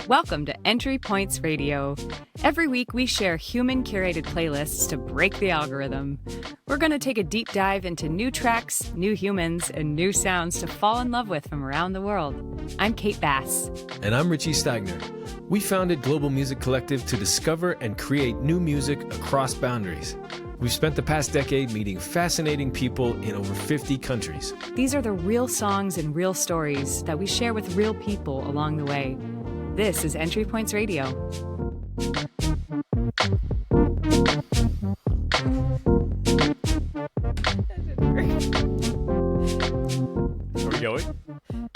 Welcome to Entry Points Radio. Every week we share human-curated playlists to break the algorithm. We're going to take a deep dive into new tracks, new humans, and new sounds to fall in love with from around the world. I'm Kate Bass. And I'm Richie Stagner. We founded Global Music Collective to discover and create new music across boundaries. We've spent the past decade meeting fascinating people in over 50 countries. These are the real songs and real stories that we share with real people along the way. This is Entry Points Radio. Are we going?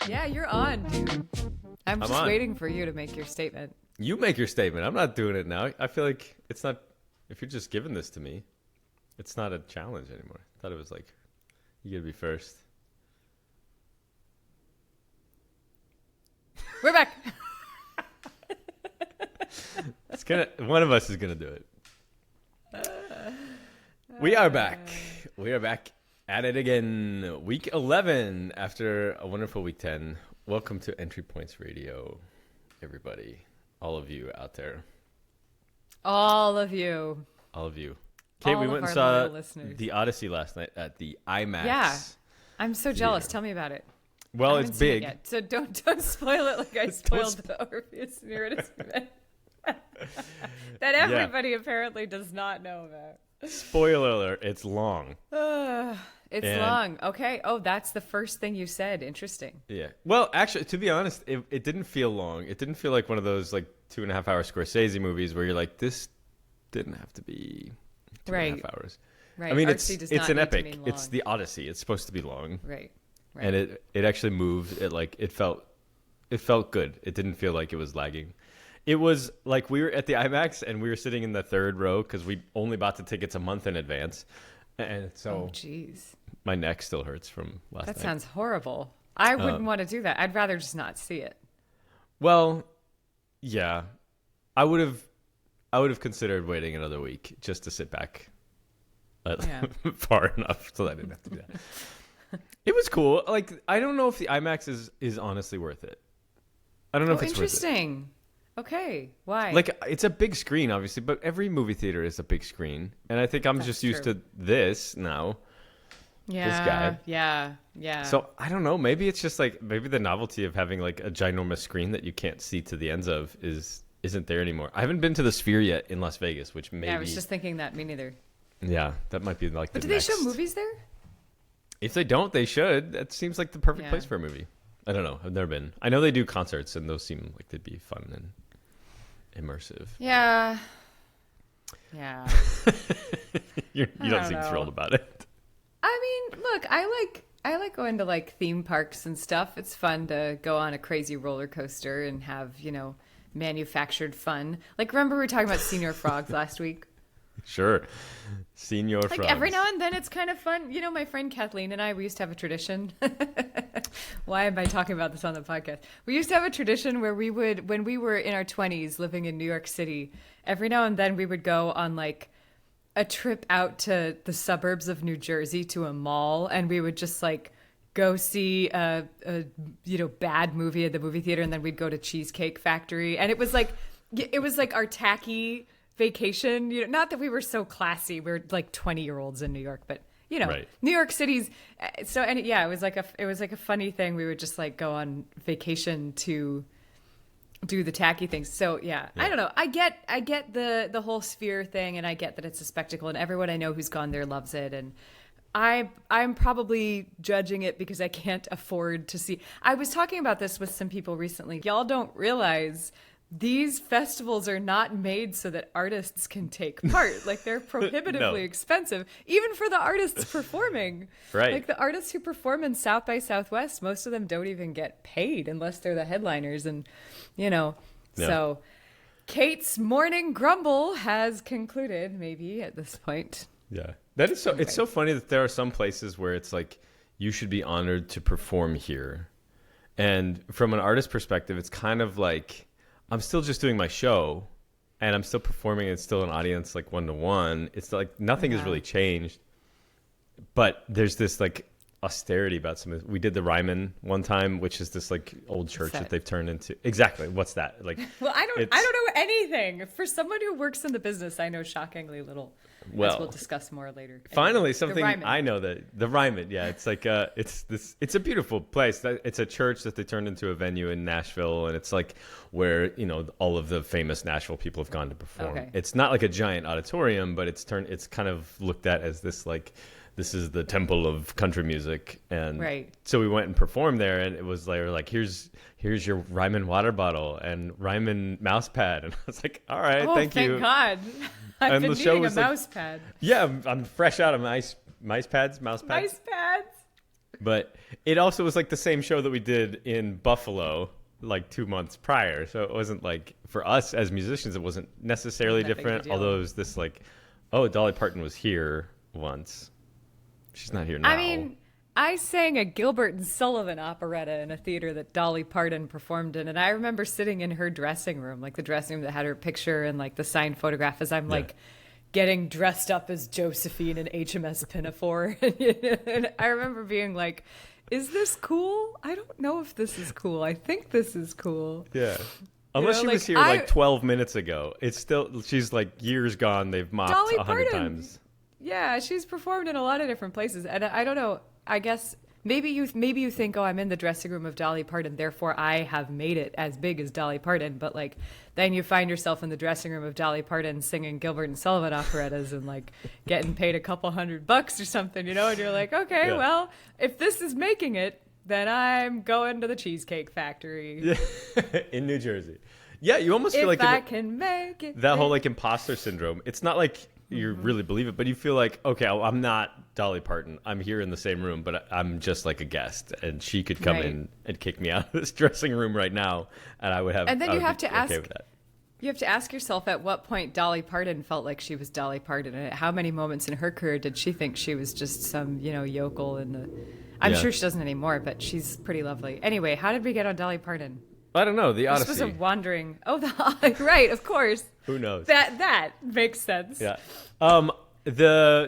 Yeah, you're on, dude. I'm just on. waiting for you to make your statement. You make your statement. I'm not doing it now. I feel like it's not, if you're just giving this to me, it's not a challenge anymore. I thought it was like, you gotta be first. We're back. One of us is gonna do it. We are back. We are back at it again. Week 11 after a wonderful week 10. Welcome to Entry Points Radio, everybody. All of you out there. All of you. All of you. Kate, we went and saw the Odyssey last night at the IMAX. Yeah. I'm so jealous. Tell me about it. Well, it's big. It so don't spoil it like I spoiled the Orpheus and Eurydice event. That everybody apparently does not know about. Spoiler alert, it's long. It's long. Okay. Oh, that's the first thing you said. Interesting. Yeah. Well, actually, to be honest, it didn't feel long. It didn't feel like one of those like 2.5 hour Scorsese movies where you're like, this didn't have to be 2.5 hours. Right. I mean, Artsy it's an epic. It's the Odyssey. It's supposed to be long. Right. And it actually moved. It felt good. It didn't feel like it was lagging. It was like we were at the IMAX and we were sitting in the third row because we only bought the tickets a month in advance. And so my neck still hurts from last night. That sounds horrible. I wouldn't want to do that. I'd rather just not see it. Well, yeah. I would have considered waiting another week just to sit back far enough so that I didn't have to do that. It was cool. Like, I don't know if the IMAX is honestly worth it. I don't know if it's worth it. Interesting. Okay. Why? Like, it's a big screen, obviously, but every movie theater is a big screen. And I think I'm just used to this now. Yeah. This guy. Yeah. So, I don't know. Maybe it's just like, maybe the novelty of having like a ginormous screen that you can't see to the ends of isn't there anymore. I haven't been to the Sphere yet in Las Vegas, which maybe... Yeah, I was just thinking that. Me neither. Yeah, that might be like but the do next... they show movies there? If they don't, they should. That seems like the perfect place for a movie. I don't know. I've never been. I know they do concerts, and those seem like they'd be fun and immersive. Yeah. You don't seem thrilled about it. I mean, look, I like going to like theme parks and stuff. It's fun to go on a crazy roller coaster and have, manufactured fun. Like, remember we were talking about Senior Frogs last week? Sure. Senior Frogs. Frogs. Every now and then it's kind of fun. My friend Kathleen and I, we used to have a tradition. Why am I talking about this on the podcast? We used to have a tradition where we would, when we were in our 20s living in New York City, every now and then we would go on like a trip out to the suburbs of New Jersey to a mall, and we would just like go see a bad movie at the movie theater, and then we'd go to Cheesecake Factory, and it was like our tacky vacation. Not that we were so classy, we're like 20-year-olds in New York, but right. New York City's it was like a funny thing. We would just like go on vacation to do the tacky things. So yeah. I don't know. I get the whole Sphere thing, and I get that it's a spectacle, and everyone I know who's gone there loves it, and I'm probably judging it because I can't afford to see. I was talking about this with some people recently. Y'all don't realize these festivals are not made so that artists can take part. Like, they're prohibitively expensive, even for the artists performing. Right. Like, the artists who perform in South by Southwest, most of them don't even get paid unless they're the headliners. And, so Kate's morning grumble has concluded, maybe, at this point. Yeah. That is so. Anyway. It's so funny that there are some places where it's like, you should be honored to perform here. And from an artist perspective, it's kind of like, I'm still just doing my show, and I'm still performing. It's still an audience, like 1-to-1. It's like nothing has really changed, but there's this like austerity about some of it. We did the Ryman one time, which is this like old church that they've turned into. Exactly. What's that? Like, well, I don't know anything. For someone who works in the business, I know shockingly little. Well, as we'll discuss more later. Finally, something I know that the Ryman. Yeah, it's like it's a beautiful place. It's a church that they turned into a venue in Nashville, and it's like where all of the famous Nashville people have gone to perform. Okay. It's not like a giant auditorium, but it's kind of looked at as this like. This is the temple of country music, and so we went and performed there, and it was like here's your Ryman water bottle and Ryman mouse pad, and I was like, all right, thank you. Thank God. I've been needing a mouse pad. Yeah, I'm fresh out of mouse pads. But it also was like the same show that we did in Buffalo like 2 months prior, so it wasn't like for us as musicians, it wasn't necessarily different. Although it was this like, oh, Dolly Parton was here once. She's not here now. I mean, I sang a Gilbert and Sullivan operetta in a theater that Dolly Parton performed in, and I remember sitting in her dressing room, like the dressing room that had her picture and like the signed photograph, as I'm like getting dressed up as Josephine in HMS Pinafore. And I remember being like, is this cool? I don't know if this is cool. I think this is cool. Yeah. Unless she was here like 12 minutes ago. It's still, she's like years gone. They've mopped 100 times. Yeah, she's performed in a lot of different places, and I don't know. I guess maybe you think, oh, I'm in the dressing room of Dolly Parton, therefore I have made it as big as Dolly Parton. But like, then you find yourself in the dressing room of Dolly Parton singing Gilbert and Sullivan operettas and like getting paid a couple $100 or something, and you're like, okay, well, if this is making it, then I'm going to the Cheesecake Factory in New Jersey. Yeah, you almost feel like if I can make it. That whole like imposter syndrome. It's not like you really believe it, but you feel like, okay, I'm not Dolly Parton. I'm here in the same room, but I'm just like a guest, and she could come in and kick me out of this dressing room right now, and I would have. And then you have to ask. Okay with that. You have to ask yourself at what point Dolly Parton felt like she was Dolly Parton, and at how many moments in her career did she think she was just some yokel in the. I'm sure she doesn't anymore, but she's pretty lovely. Anyway, how did we get on Dolly Parton? I don't know. The Odyssey. This was a wandering. Oh, right, of course. Who knows? That makes sense. Yeah.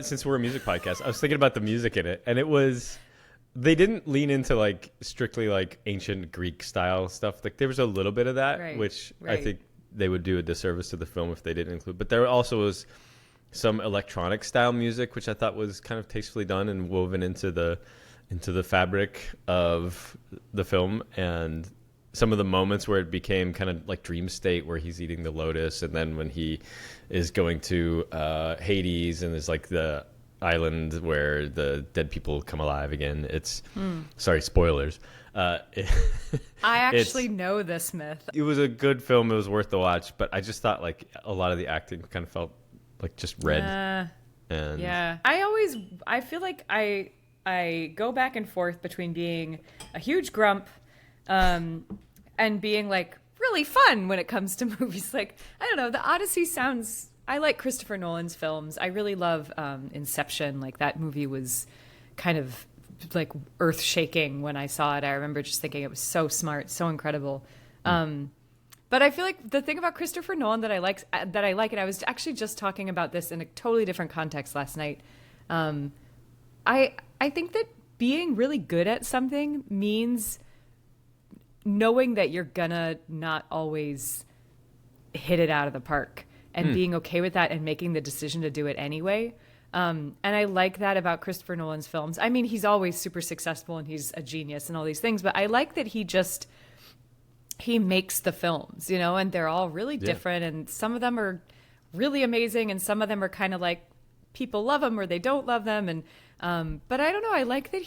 Since we're a music podcast, I was thinking about the music in it, and it was they didn't lean into like strictly like ancient Greek style stuff. Like there was a little bit of that, which I think they would do a disservice to the film if they didn't include. But there also was some electronic style music, which I thought was kind of tastefully done and woven into the fabric of the film, and some of the moments where it became kind of like dream state, where he's eating the lotus, and then when he is going to Hades, and there's like the island where the dead people come alive again. It's sorry, spoilers. I actually know this myth. It was a good film. It was worth the watch, but I just thought like a lot of the acting kind of felt like just red. And yeah, I feel like I go back and forth between being a huge grump and being like really fun when it comes to movies. Like, I don't know, the Odyssey sounds, I like Christopher Nolan's films. I really love Inception. Like that movie was kind of like earth shaking when I saw it. I remember just thinking it was so smart, so incredible. But I feel like the thing about Christopher Nolan that I like, and I was actually just talking about this in a totally different context last night. I think that being really good at something means knowing that you're gonna not always hit it out of the park, and being okay with that and making the decision to do it anyway. And I like that about Christopher Nolan's films. I mean, he's always super successful and he's a genius and all these things, but I like that he makes the films, and they're all really different, and some of them are really amazing and some of them are kind of like people love them or they don't love them. And but I don't know, I like that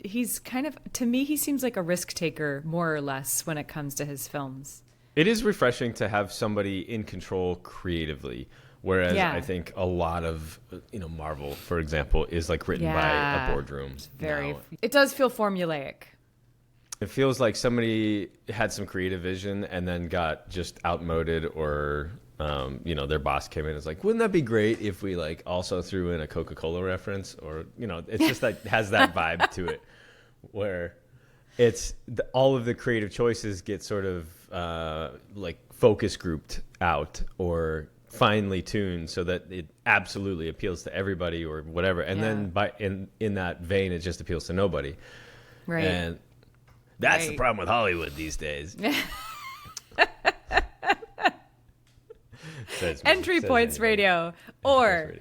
he's kind of, to me, he seems like a risk taker more or less when it comes to his films. It is refreshing to have somebody in control creatively, whereas I think a lot of, Marvel, for example, is like written by a boardroom. It does feel formulaic. It feels like somebody had some creative vision and then got just outmoded, or their boss came in and was like, wouldn't that be great if we like also threw in a Coca-Cola reference, or it's just like has that vibe to it, where it's all of the creative choices get sort of like focus grouped out or finely tuned so that it absolutely appeals to everybody or whatever. And then in that vein, it just appeals to nobody. Right. And that's the problem with Hollywood these days. Entry Points Radio, or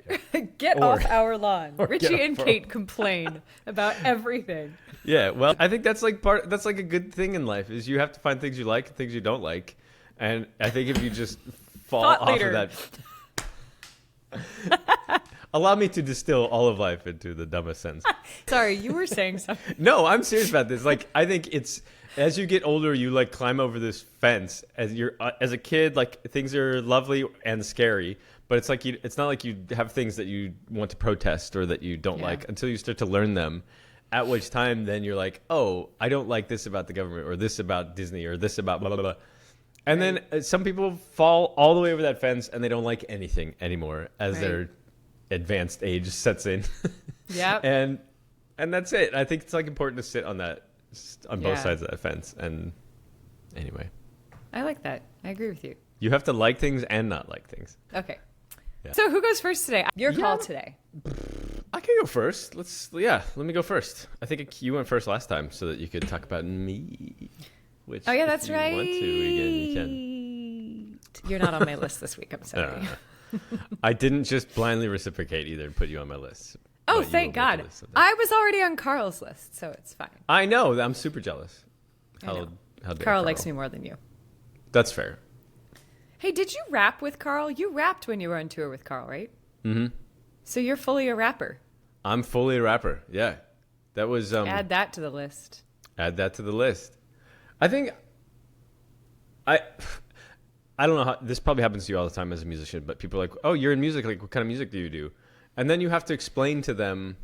Get Off Our Lawn. Richie and Kate complain about everything. Yeah, well, I think that's like a good thing in life is you have to find things you like and things you don't like. And I think if you just fall off of that. Allow me to distill all of life into the dumbest sentence. Sorry, you were saying something. No, I'm serious about this. Like, I think it's as you get older, you like climb over this fence. As a kid, like things are lovely and scary, but it's like it's not like you have things that you want to protest or that you don't like until you start to learn them. At which time, then you're like, oh, I don't like this about the government or this about Disney or this about blah blah blah. And then some people fall all the way over that fence and they don't like anything anymore as their advanced age sets in. Yeah. And that's it. I think it's like important to sit on both sides of that fence. And anyway. I like that. I agree with you. You have to like things and not like things. Okay. Yeah. So who goes first today? Your call today. I can go first. Let me go first. I think you went first last time so that you could talk about me. Which, oh yeah, that's right. Want to, again, you can. You're not on my list this week. I'm sorry. I didn't just blindly reciprocate either and put you on my list. Oh, thank God. I was already on Carl's list, so it's fine. I know. I'm super jealous. How dare Carl likes me more than you. That's fair. Hey, did you rap with Carl? You rapped when you were on tour with Carl, right? Mm-hmm. So you're fully a rapper. I'm fully a rapper. Yeah. That was... add that to the list. Add that to the list. I think... I don't know how... This probably happens to you all the time as a musician, but people are like, oh, you're in music. Like, what kind of music do you do? And then you have to explain to them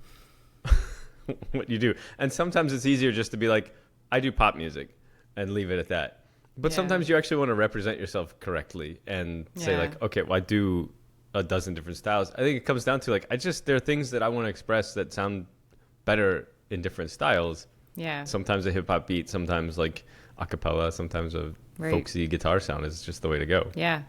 what you do. And sometimes it's easier just to be like, I do pop music and leave it at that. But sometimes you actually want to represent yourself correctly and say like, okay, well, I do a dozen different styles. I think it comes down to like, there are things that I want to express that sound better in different styles. Yeah. Sometimes a hip hop beat, sometimes like a cappella, sometimes a folksy guitar sound is just the way to go. Yeah.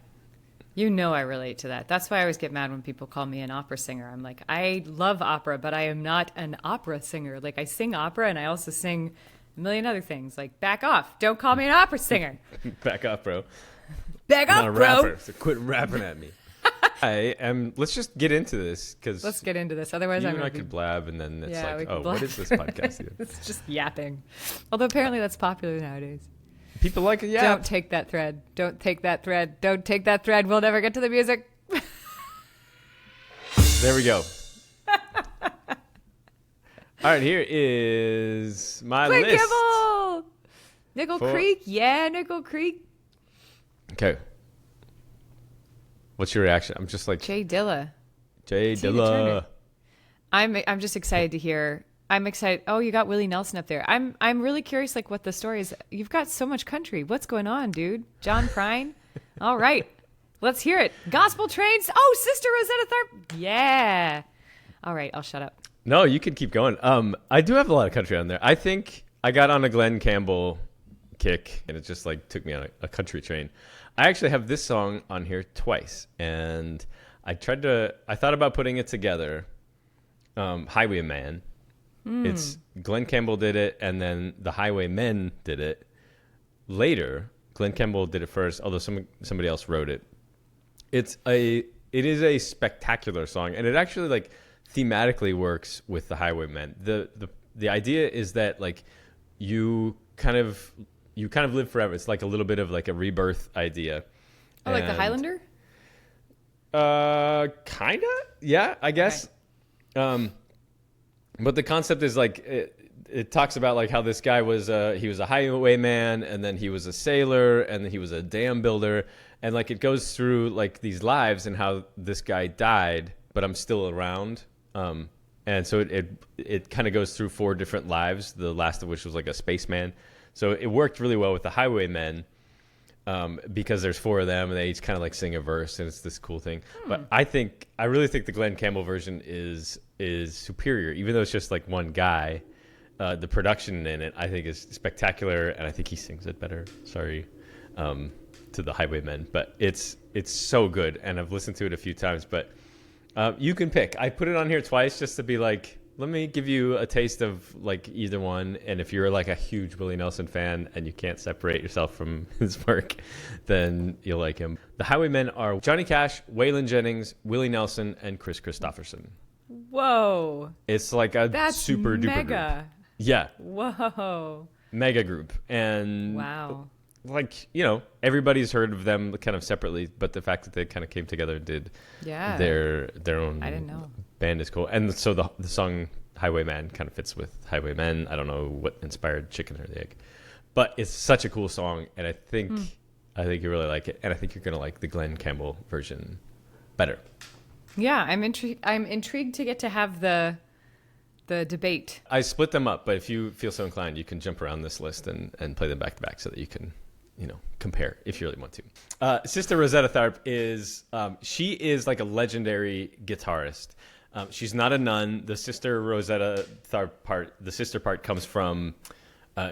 You know I relate to that. That's why I always get mad when people call me an opera singer. I'm like, I love opera, but I am not an opera singer. Like I sing opera and I also sing a million other things. Like back off. Don't call me an opera singer. Back off, bro. Back I'm off, not a bro. rapper, so quit rapping at me. Let's just get into this because let's get into this. Otherwise, I could blab and then it's blab. What is this podcast? It's just yapping. Although apparently that's popular nowadays. People like it, yeah. Don't take that thread. Don't take that thread. Don't take that thread. We'll never get to the music. There we go. All right, here is my Glenn list. Campbell! Nickel Creek. Yeah, Nickel Creek. Okay. What's your reaction? I'm just like... Dilla. Dilla. I'm just excited to hear... I'm excited. Oh, you got Willie Nelson up there. I'm really curious, like, what the story is. You've got so much country. What's going on, dude? John Prine? All right. Let's hear it. Gospel Trains. Oh, Sister Rosetta Tharpe. Yeah. All right. I'll shut up. No, you can keep going. I do have a lot of country on there. I think I got on a Glenn Campbell kick, and it just, like, took me on a country train. I actually have this song on here twice, and I thought about putting it together. Highwaymen. It's Glenn Campbell did it, and then the Highwaymen did it later. Glenn Campbell did it first, although somebody else wrote it. It is a spectacular song, and it actually like thematically works with the Highwaymen. The idea is that like you kind of live forever. It's like a little bit of like a rebirth idea. Oh, like the Highlander? Kinda, yeah, I guess. Okay. But the concept is like it talks about like how this guy was he was a highwayman, and then he was a sailor, and then he was a dam builder, and like it goes through like these lives and how this guy died, but I'm still around. And so it kind of goes through 4 different lives, the last of which was like a spaceman. So it worked really well with the Highwaymen. Because there's 4 of them and they each kind of like sing a verse and it's this cool thing. But I really think the Glenn Campbell version is superior, even though it's just like one guy. The production in it I think is spectacular, and I think he sings it better. Sorry, to the Highwaymen, but it's so good, and I've listened to it a few times. But you can pick. I put it on here twice just to be like, let me give you a taste of like either one. And if you're like a huge Willie Nelson fan and you can't separate yourself from his work, then you'll like him. The Highwaymen are Johnny Cash, Waylon Jennings, Willie Nelson, and Chris Christopherson. Whoa. It's like a That's super duper mega group. Yeah. Whoa. Mega group. And Wow. like, you know, everybody's heard of them kind of separately, but the fact that they kind of came together and did their own I didn't know. band is cool. And so the song Highwayman kind of fits with Highwaymen. I don't know what inspired Chicken or the Egg, but it's such a cool song, and I think you really like it, and I think you're gonna like the Glenn Campbell version better. Yeah, I'm intrigued to get to have the debate. I split them up, but if you feel so inclined, you can jump around this list and play them back to back so that you can, you know, compare if you really want to. Sister Rosetta Tharpe is she is like a legendary guitarist. She's not a nun. The Sister Rosetta Tharpe part, the sister part, comes from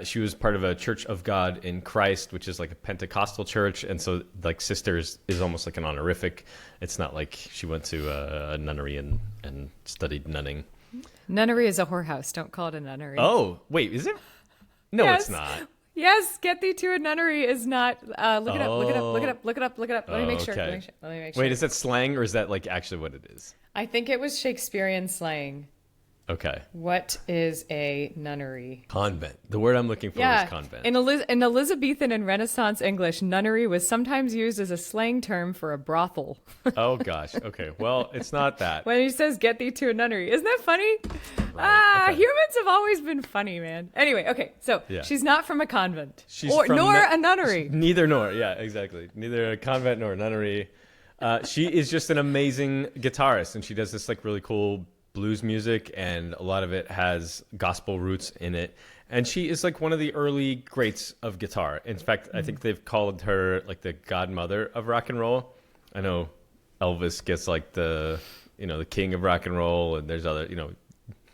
she was part of a Church of God in Christ, which is like a Pentecostal church, and so like sisters is almost like an honorific. It's not like she went to a nunnery and studied nunning. Nunnery is a whorehouse. Don't call it a nunnery. Oh, wait, is it? No, Yes. It's not. Yes, get thee to a nunnery is not. Look it up. Look it up. Look it up. Look it up. Look it up. Let me make sure. Okay. Let me make sure. Wait, is that slang or is that like actually what it is? I think it was Shakespearean slang. Okay. What is a nunnery? Convent. The word I'm looking for is convent. In Elizabethan and Renaissance English, nunnery was sometimes used as a slang term for a brothel. Oh, gosh. Okay. Well, it's not that. When he says, get thee to a nunnery. Isn't that funny? Right. Okay. Humans have always been funny, man. Anyway, okay. So she's not from a convent. Nor a nunnery. Neither nor. Yeah, exactly. Neither a convent nor a nunnery. She is just an amazing guitarist, and she does this like really cool blues music, and a lot of it has gospel roots in it. And she is like one of the early greats of guitar. In fact, I think they've called her like the godmother of rock and roll. I know Elvis gets like the king of rock and roll, and there's other,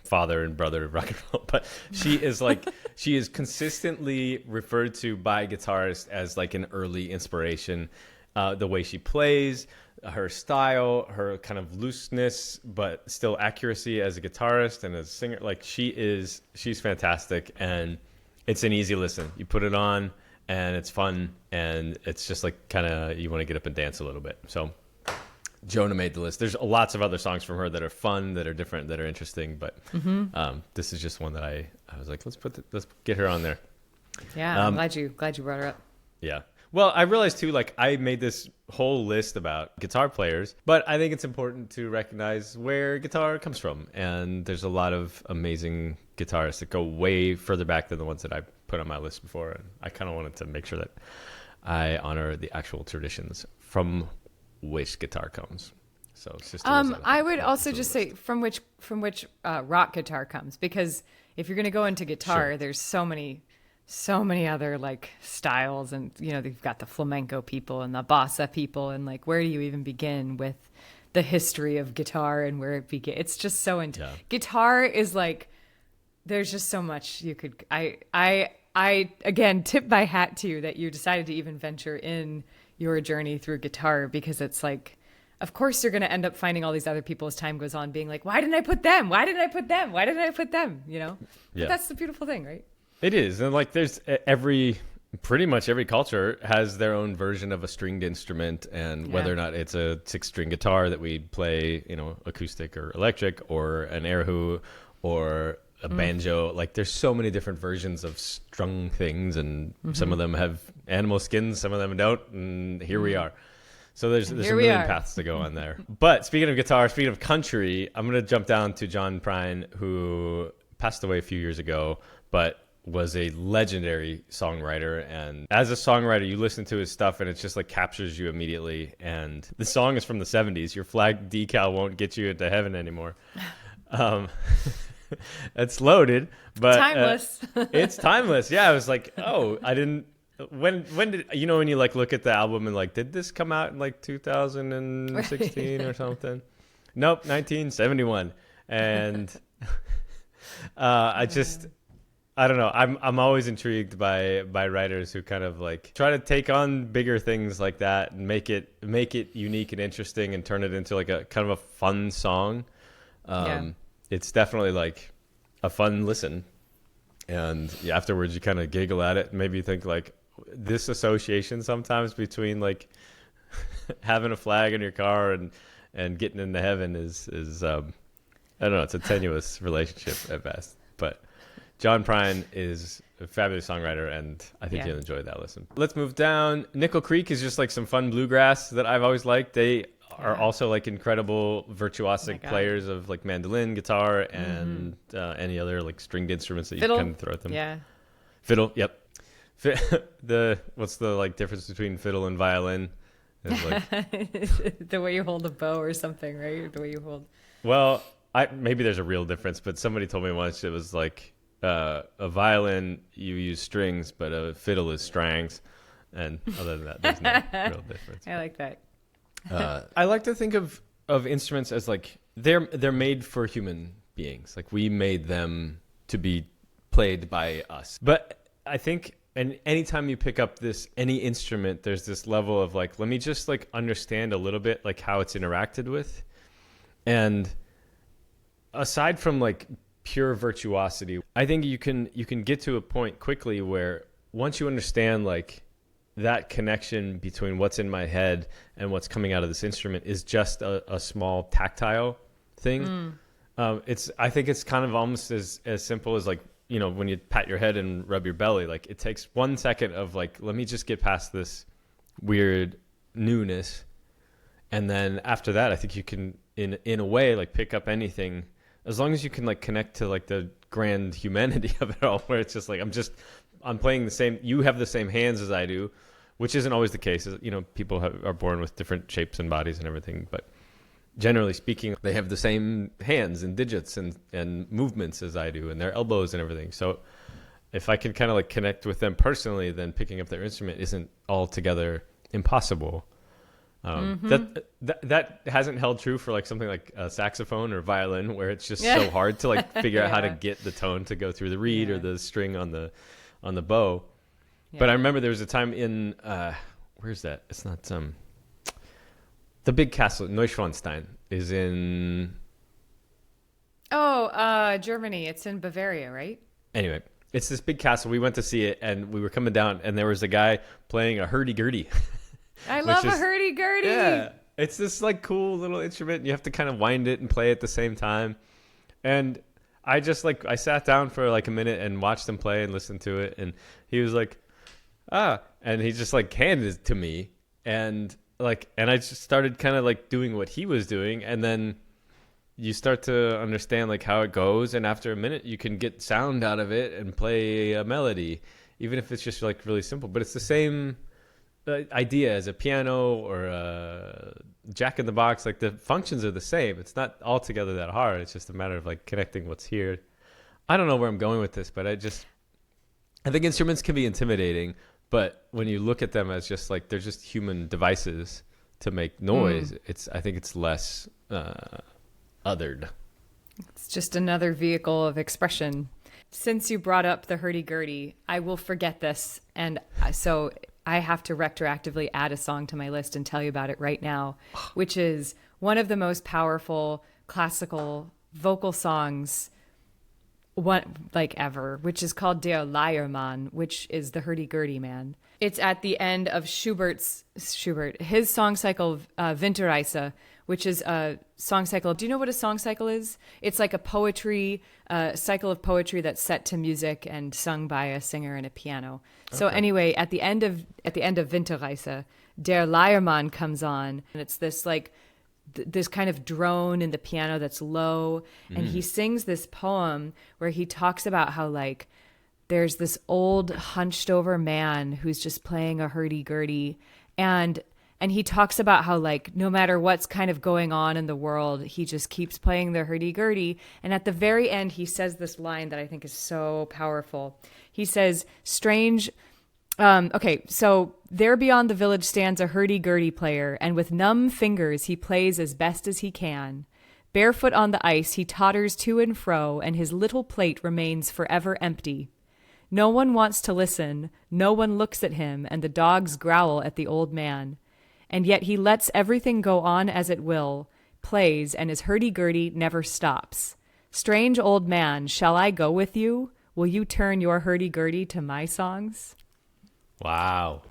father and brother of rock and roll. But she is like, she is consistently referred to by guitarists as like an early inspiration. The way she plays, her style, her kind of looseness, but still accuracy as a guitarist and as a singer. Like she's fantastic, and it's an easy listen. You put it on and it's fun, and it's just like kind of, you want to get up and dance a little bit. So Jonah made the list. There's lots of other songs from her that are fun, that are different, that are interesting, but this is just one that I was like, let's get her on there. Yeah, I'm glad you brought her up. Yeah. Well, I realized too, like I made this whole list about guitar players, but I think it's important to recognize where guitar comes from. And there's a lot of amazing guitarists that go way further back than the ones that I put on my list before. And I kind of wanted to make sure that I honor the actual traditions from which guitar comes. So, I would also just say from which rock guitar comes, because if you're going to go into guitar, there's so many other like styles, and they've got the flamenco people and the bossa people, and like where do you even begin with the history of guitar and where it began? It's just so guitar is like, there's just so much you could. I again tip my hat to you that you decided to even venture in your journey through guitar, because it's like, of course you're going to end up finding all these other people as time goes on being like, why didn't I put them? Why didn't I put them? Why didn't I put them? But that's the beautiful thing, right? It is. And like there's pretty much every culture has their own version of a stringed instrument, and whether or not it's a 6-string guitar that we play, acoustic or electric, or an erhu or a banjo, like there's so many different versions of strung things, and some of them have animal skins, some of them don't, and here we are. So there's a million paths to go on there. But speaking of guitar, speaking of country, I'm going to jump down to John Prine, who passed away a few years ago, but was a legendary songwriter. And as a songwriter, you listen to his stuff and it just like captures you immediately. And the song is from the 70s. Your flag decal won't get you into heaven anymore. It's loaded, but timeless. It's timeless. Yeah, I was like, oh, I didn't. When did when you like look at the album and like, did this come out in like 2016 or something? Nope, 1971. And I don't know. I'm always intrigued by writers who kind of like try to take on bigger things like that and make it unique and interesting and turn it into like a kind of a fun song. It's definitely like a fun listen, and afterwards you kind of giggle at it and maybe you think like this association sometimes between like having a flag in your car and getting into heaven is I don't know, it's a tenuous relationship at best. But John Prine is a fabulous songwriter, and I think you'll enjoy that listen. Let's move down. Nickel Creek is just like some fun bluegrass that I've always liked. They are also like incredible virtuosic players of like mandolin, guitar, and any other like stringed instruments that Fiddle. you kind of throw at them. Yeah. Fiddle, yep. What's the like difference between fiddle and violin? Like, the way you hold a bow or something, right? The way you hold. Well, maybe there's a real difference, but somebody told me once it was like a violin you use strings, but a fiddle is strangs, and other than that, there's no real difference. I like that. I like to think of instruments as like they're made for human beings. Like we made them to be played by us. But I think, and anytime you pick up any instrument, there's this level of like, let me just like understand a little bit like how it's interacted with. And aside from like pure virtuosity, I think you can get to a point quickly where once you understand like that connection between what's in my head and what's coming out of this instrument is just a small tactile thing. I think it's kind of almost as simple as like, you know, when you pat your head and rub your belly, like it takes 1 second of like, let me just get past this weird newness. And then after that, I think you can, in a way, like pick up anything as long as you can like connect to like the grand humanity of it all, where it's just like, I'm playing the same, you have the same hands as I do, which isn't always the case. You know, people are born with different shapes and bodies and everything, but generally speaking, they have the same hands and digits and movements as I do, and their elbows and everything. So if I can kind of like connect with them personally, then picking up their instrument isn't altogether impossible. That hasn't held true for like something like a saxophone or violin, where it's just so hard to like figure out how to get the tone to go through the reed or the string on the bow. But I remember there was a time in where's that? It's not the big castle, Neuschwanstein, is in Germany. It's in Bavaria, right? Anyway, it's this big castle. We went to see it, and we were coming down, and there was a guy playing a hurdy-gurdy. I love a hurdy-gurdy. Yeah, it's this like cool little instrument, and you have to kind of wind it and play at the same time. And I just like, I sat down for like a minute and watched him play and listened to it, and he was like, and he just like handed it to me, and I just started kind of like doing what he was doing, and then you start to understand like how it goes, and after a minute you can get sound out of it and play a melody, even if it's just like really simple. But it's the same idea as a piano or a jack in the box. Like the functions are the same. It's not altogether that hard. It's just a matter of like connecting what's here. I don't know where I'm going with this, but I think instruments can be intimidating, but when you look at them as just like they're just human devices to make noise, I think it's less othered. It's just another vehicle of expression. Since you brought up the hurdy-gurdy, I will forget this, and so I have to retroactively add a song to my list and tell you about it right now, which is one of the most powerful classical vocal songs ever, which is called Der Leiermann, which is the hurdy-gurdy man. It's at the end of his song cycle, Winterreise, which is a song cycle. Do you know what a song cycle is? It's like a cycle of poetry that's set to music and sung by a singer and a piano. Okay. So anyway, at the end of Winterreise, Der Leiermann comes on, and it's this like this kind of drone in the piano that's low, and he sings this poem where he talks about how like there's this old hunched over man who's just playing a hurdy-gurdy, and he talks about how like no matter what's kind of going on in the world, he just keeps playing the hurdy-gurdy. And at the very end, he says this line that I think is so powerful. He says, so there beyond the village stands a hurdy-gurdy player, and with numb fingers he plays as best as he can. Barefoot on the ice he totters to and fro, and his little plate remains forever empty. No one wants to listen. No one looks at him, and the dogs growl at the old man. And yet he lets everything go on as it will, plays, and his hurdy-gurdy never stops. Strange old man, shall I go with you? Will you turn your hurdy-gurdy to my songs? Wow.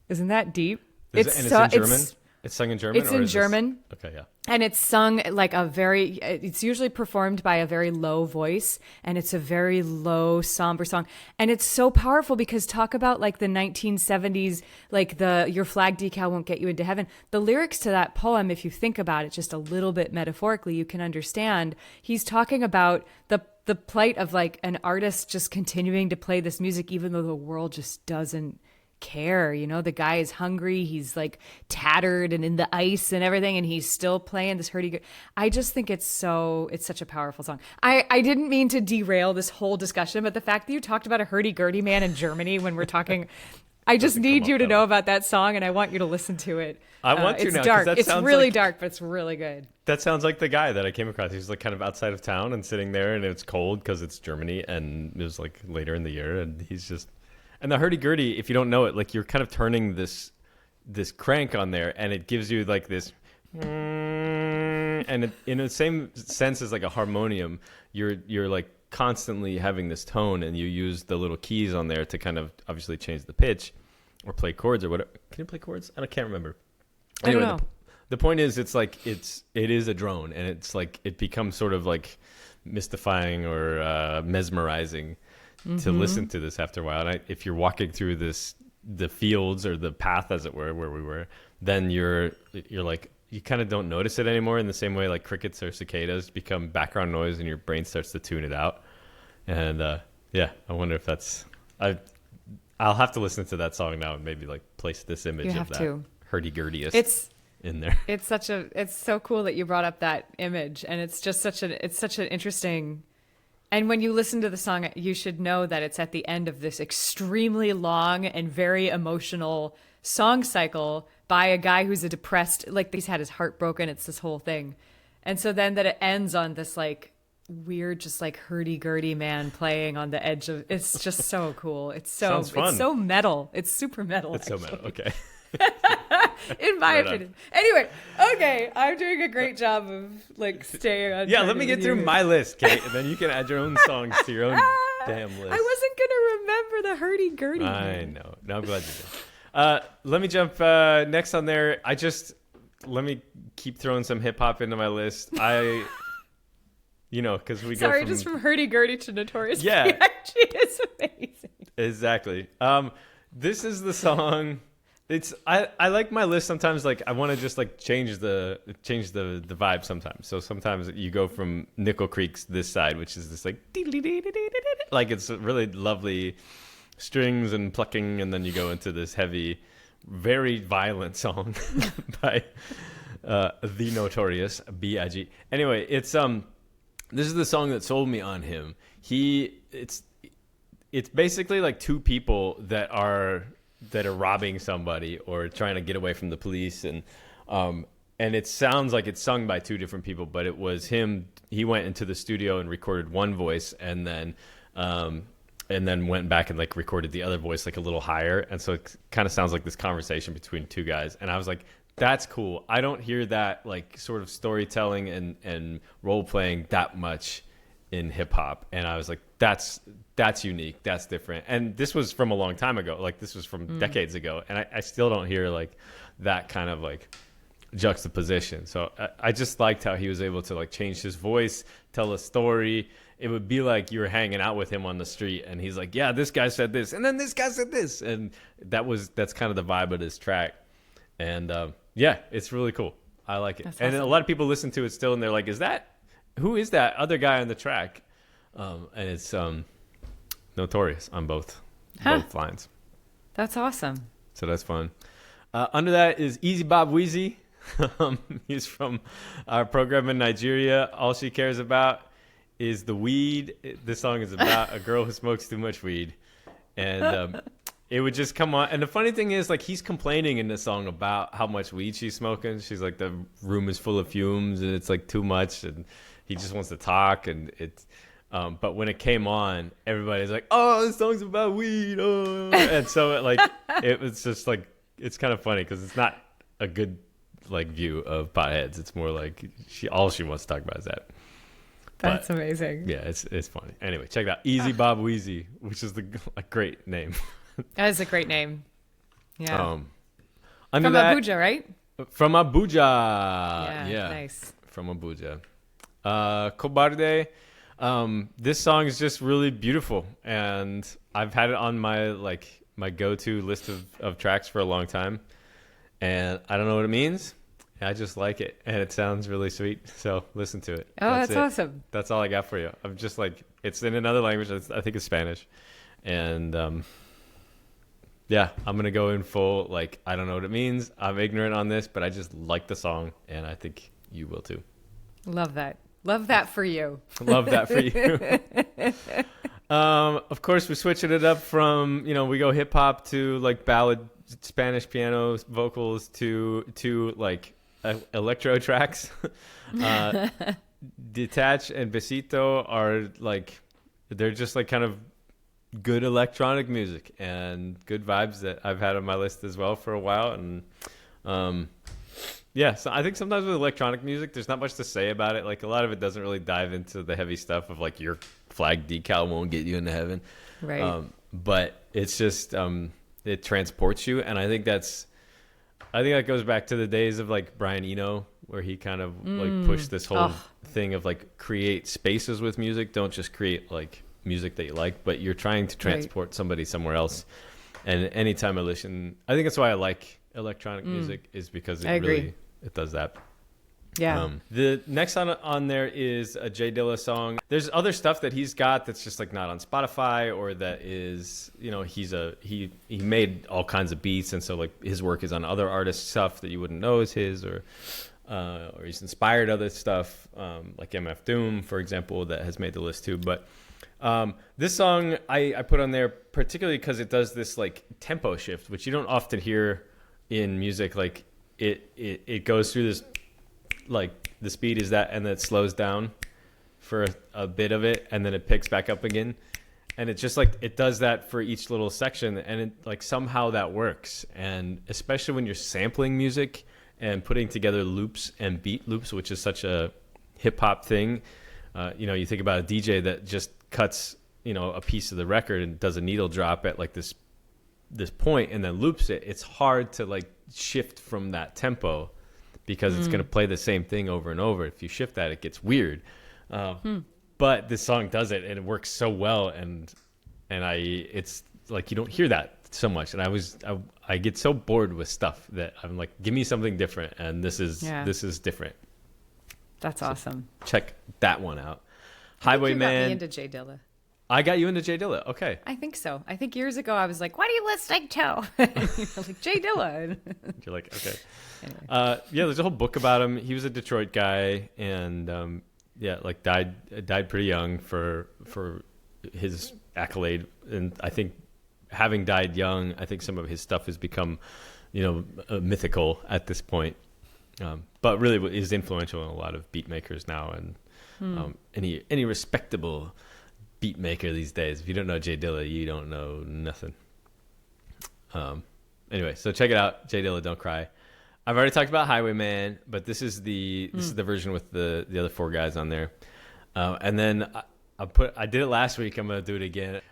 Isn't that deep? And it's in German? It's sung in German? It's in German. Okay, yeah. And it's sung like it's usually performed by a very low voice, and it's a very low, somber song. And it's so powerful because talk about like the 1970s, like your flag decal won't get you into heaven. The lyrics to that poem, if you think about it just a little bit metaphorically, you can understand he's talking about the plight of like an artist just continuing to play this music even though the world just doesn't care. You know, the guy is hungry, he's like tattered and in the ice and everything, and he's still playing this hurdy-gurdy. I just think it's such a powerful song. I didn't mean to derail this whole discussion, but the fact that you talked about a hurdy-gurdy man in Germany when we're talking, I just need you to know about that song, and I want you to listen to it. I want to it's now. Dark. It's really like, dark, but it's really good. That sounds like the guy that I came across. He's like kind of outside of town and sitting there, and it's cold because it's Germany, and it was like later in the year, and he's just. And the hurdy-gurdy, if you don't know it, like you're kind of turning this crank on there, and it gives you like this, and in the same sense as like a harmonium, you're like constantly having this tone, and you use the little keys on there to kind of obviously change the pitch, or play chords or whatever. Can you play chords? I can't remember. Anyway, I don't know. The point is, it's like it is a drone, and it's like it becomes sort of like mystifying or mesmerizing. To listen to this after a while. And if you're walking through the fields or the path, as it were, where we were, then you're like, you kind of don't notice it anymore in the same way like crickets or cicadas become background noise and your brain starts to tune it out. And I wonder if that's, I'll have to listen to that song now and maybe like place this image of that hurdy-gurdiest in there. It's so cool that you brought up that image, and it's just such an interesting. And when you listen to the song, you should know that it's at the end of this extremely long and very emotional song cycle by a guy who's a depressed, like he's had his heart broken. It's this whole thing. And so then that it ends on this like weird, just like hurdy-gurdy man playing on the edge of, it's just so cool. It's so metal. It's super metal. It's actually so metal. Okay. In my opinion. Anyway, okay, I'm doing a great job of like staying on. Yeah, let me get through my list, Kate, and then you can add your own songs to your own damn list. I wasn't gonna remember the hurdy-gurdy. I know. No, I'm glad you did. Let me jump next on there. Let me keep throwing some hip hop into my list. Because we go just from hurdy-gurdy to Notorious B.I.G. It's amazing. Exactly. This is the song. I like my list sometimes. Like I want to just like change the vibe sometimes. So sometimes you go from Nickel Creek's this side, which is this like it's really lovely strings and plucking, and then you go into this heavy, very violent song by the Notorious B.I.G. Anyway, it's this is the song that sold me on him. It's basically like two people that are robbing somebody or trying to get away from the police, and it sounds like it's sung by two different people, but it was him. He went into the studio and recorded one voice, and then went back and like recorded the other voice like a little higher, and so it kind of sounds like this conversation between two guys. And I was like, that's cool. I don't hear that like sort of storytelling and role playing that much in hip hop, and I was like, that's unique, that's different. And this was from a long time ago, like this was from decades ago, and I still don't hear like that kind of like juxtaposition. So I just liked how he was able to like change his voice, tell a story. It would be like you were hanging out with him on the street, and he's like, yeah, this guy said this, and then this guy said this, and that's kind of the vibe of this track. And it's really cool. I like it. That's awesome. And a lot of people listen to it still, and they're like, who is that other guy on the track? And it's Notorious on both lines. That's awesome. So that's fun. Under that is Easy Bob Weezy. He's from our program in Nigeria. All she cares about is the weed. This song is about a girl who smokes too much weed. And it would just come on. And the funny thing is, like, he's complaining in this song about how much weed she's smoking. She's like, the room is full of fumes and it's like too much. And he just wants to talk. And it's, But when it came on, everybody's like, "Oh, this song's about weed!" Oh. And so it was just like, it's kind of funny because it's not a good like view of potheads. It's more like all she wants to talk about is that. That's amazing. Yeah, it's funny. Anyway, check it out. Easy Bob Weezy, which is a great name. That is a great name. Yeah. From Abuja, right? From Abuja. Yeah. Nice. From Abuja. Cobarde. This song is just really beautiful, and I've had it on my go-to list of tracks for a long time, and I don't know what it means. I just like it, and it sounds really sweet. So listen to it. Oh, that's awesome. That's all I got for you. I'm just like, it's in another language. I think it's Spanish, and yeah, I'm gonna go in full. Like, I don't know what it means. I'm ignorant on this, but I just like the song, and I think you will too. Love that. Love that for you. Love that for you. Of course, we're switching it up from, we go hip hop to like ballad, Spanish piano vocals to like electro tracks. Detach and Besito are like, they're just like kind of good electronic music and good vibes that I've had on my list as well for a while. And yeah, so I think sometimes with electronic music, there's not much to say about it. Like, a lot of it doesn't really dive into the heavy stuff of like your flag decal won't get you into heaven. Right. But it's just, it transports you. And I think that goes back to the days of like Brian Eno, where he kind of like pushed this whole thing of like create spaces with music. Don't just create like music that you like, but you're trying to transport somebody somewhere else. And anytime I listen, I think that's why I like electronic music, is because it does that. Yeah. The next on there is a Jay Dilla song. There's other stuff that he's got that's just like not on Spotify, or that is, he made all kinds of beats, and so like his work is on other artists' stuff that you wouldn't know is his, or he's inspired other stuff, like MF Doom, for example, that has made the list too. But this song I put on there particularly because it does this like tempo shift, which you don't often hear in music. Like it goes through this, like the speed is that, and then it slows down for a bit of it, and then it picks back up again. And it's just like, it does that for each little section, and it like somehow that works. And especially when you're sampling music and putting together loops and beat loops, which is such a hip hop thing. You think about a DJ that just cuts, a piece of the record and does a needle drop at like this point and then loops it. It's hard to like shift from that tempo, because it's going to play the same thing over and over. If you shift that, it gets weird. But this song does it, and it works so well. And it's like, you don't hear that so much. And I get so bored with stuff that I'm like, give me something different. And this is different. That's awesome. Check that one out. Highwaymen. You got me into Jay Dilla. I got you into Jay Dilla. Okay. I think so. I think years ago I was like, what are you listening to? You're like, Jay Dilla. You're like, okay. Anyway. There's a whole book about him. He was a Detroit guy, and died pretty young for his accolade. And I think, having died young, I think some of his stuff has become, mythical at this point. But really is influential in a lot of beat makers now, and any respectable beat maker these days. If you don't know Jay Dilla, you don't know nothing. Anyway, so check it out. Jay Dilla, Don't Cry. I've already talked about Highwayman, but this is the version with the other four guys on there. And then I did it last week. I'm gonna do it again.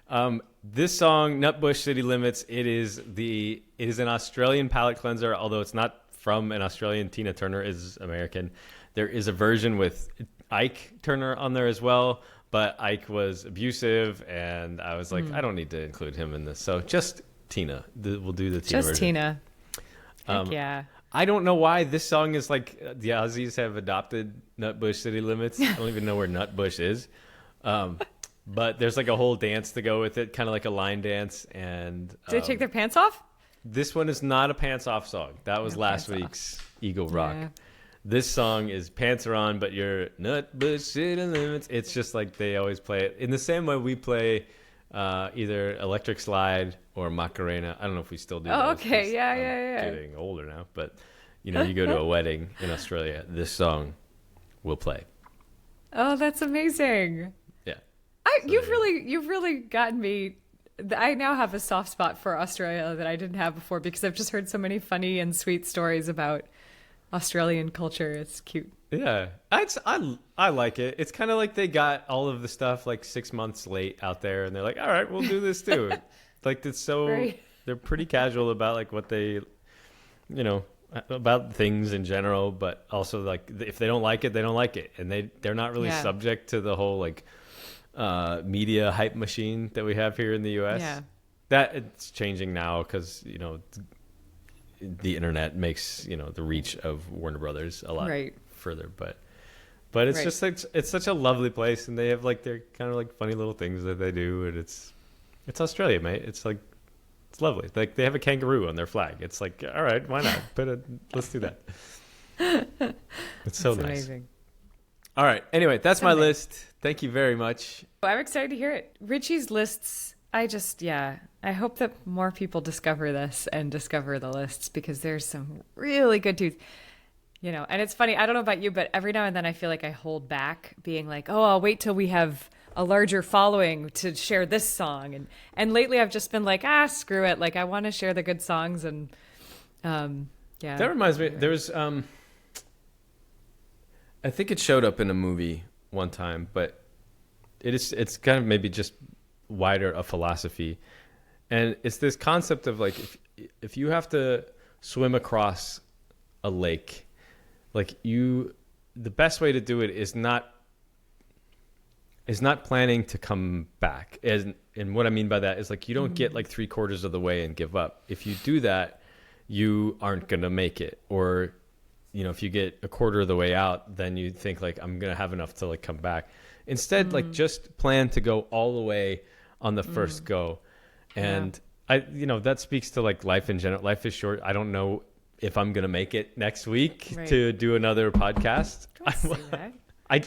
This song, Nutbush City Limits, it is an Australian palate cleanser, although it's not from an Australian. Tina Turner is American. There is a version with Ike Turner on there as well, but Ike was abusive, and I was like, I don't need to include him in this. So just Tina. We'll do the Tina version. Just Tina. Heck yeah. I don't know why this song is like, the Aussies have adopted Nutbush City Limits. I don't even know where Nutbush is. But there's like a whole dance to go with it, kind of like a line dance. And did they take their pants off? This one is not a pants off song. That was last week's Eagle Rock. Yeah. This song is pants are on, but you're Nutbush City Limits. It's just like they always play it in the same way we play either Electric Slide or Macarena. I don't know if we still do. Oh, okay. Yeah. Getting older now, but you go to a wedding in Australia, this song will play. Oh, that's amazing. Yeah. You've really gotten me. I now have a soft spot for Australia that I didn't have before because I've just heard so many funny and sweet stories about Australian culture. It's cute. Yeah, I like it. It's kind of like they got all of the stuff like 6 months late out there, and they're like, all right, we'll do this too. Like it's so Right. they're pretty casual about like what they, about things in general, but also like if they don't like it, they don't like it, and they're not really subject to the whole like media hype machine that we have here in the U.S. Yeah. That it's changing now because the internet makes the reach of Warner Brothers a lot further, but it's just like it's such a lovely place, and they have like their kind of like funny little things that they do, and it's Australia, mate. It's like it's lovely. Like they have a kangaroo on their flag. It's like, all right, why not? Let's do that. It's so nice. Amazing. All right. Anyway, that's my list. Thank you very much. I'm excited to hear it. Richie's lists. I hope that more people discover this and discover the lists because there's some really good tunes. And it's funny. I don't know about you, but every now and then I feel like I hold back being like, oh, I'll wait till we have a larger following to share this song. And lately I've just been like, screw it. Like I want to share the good songs. And That reminds me, there's, I think it showed up in a movie one time, but it's kind of maybe just wider a philosophy. And it's this concept of like, if you have to swim across a lake, like the best way to do it is not planning to come back. And what I mean by that is like, you don't get like 3/4 of the way and give up. If you do that, you aren't going to make it. Or, if you get 1/4 of the way out, then you think like, I'm going to have enough to like come back. Instead, like just plan to go all the way on the first go. And that speaks to like life in general. Life is short. I don't know if I'm going to make it next week to do another podcast. Don't say that.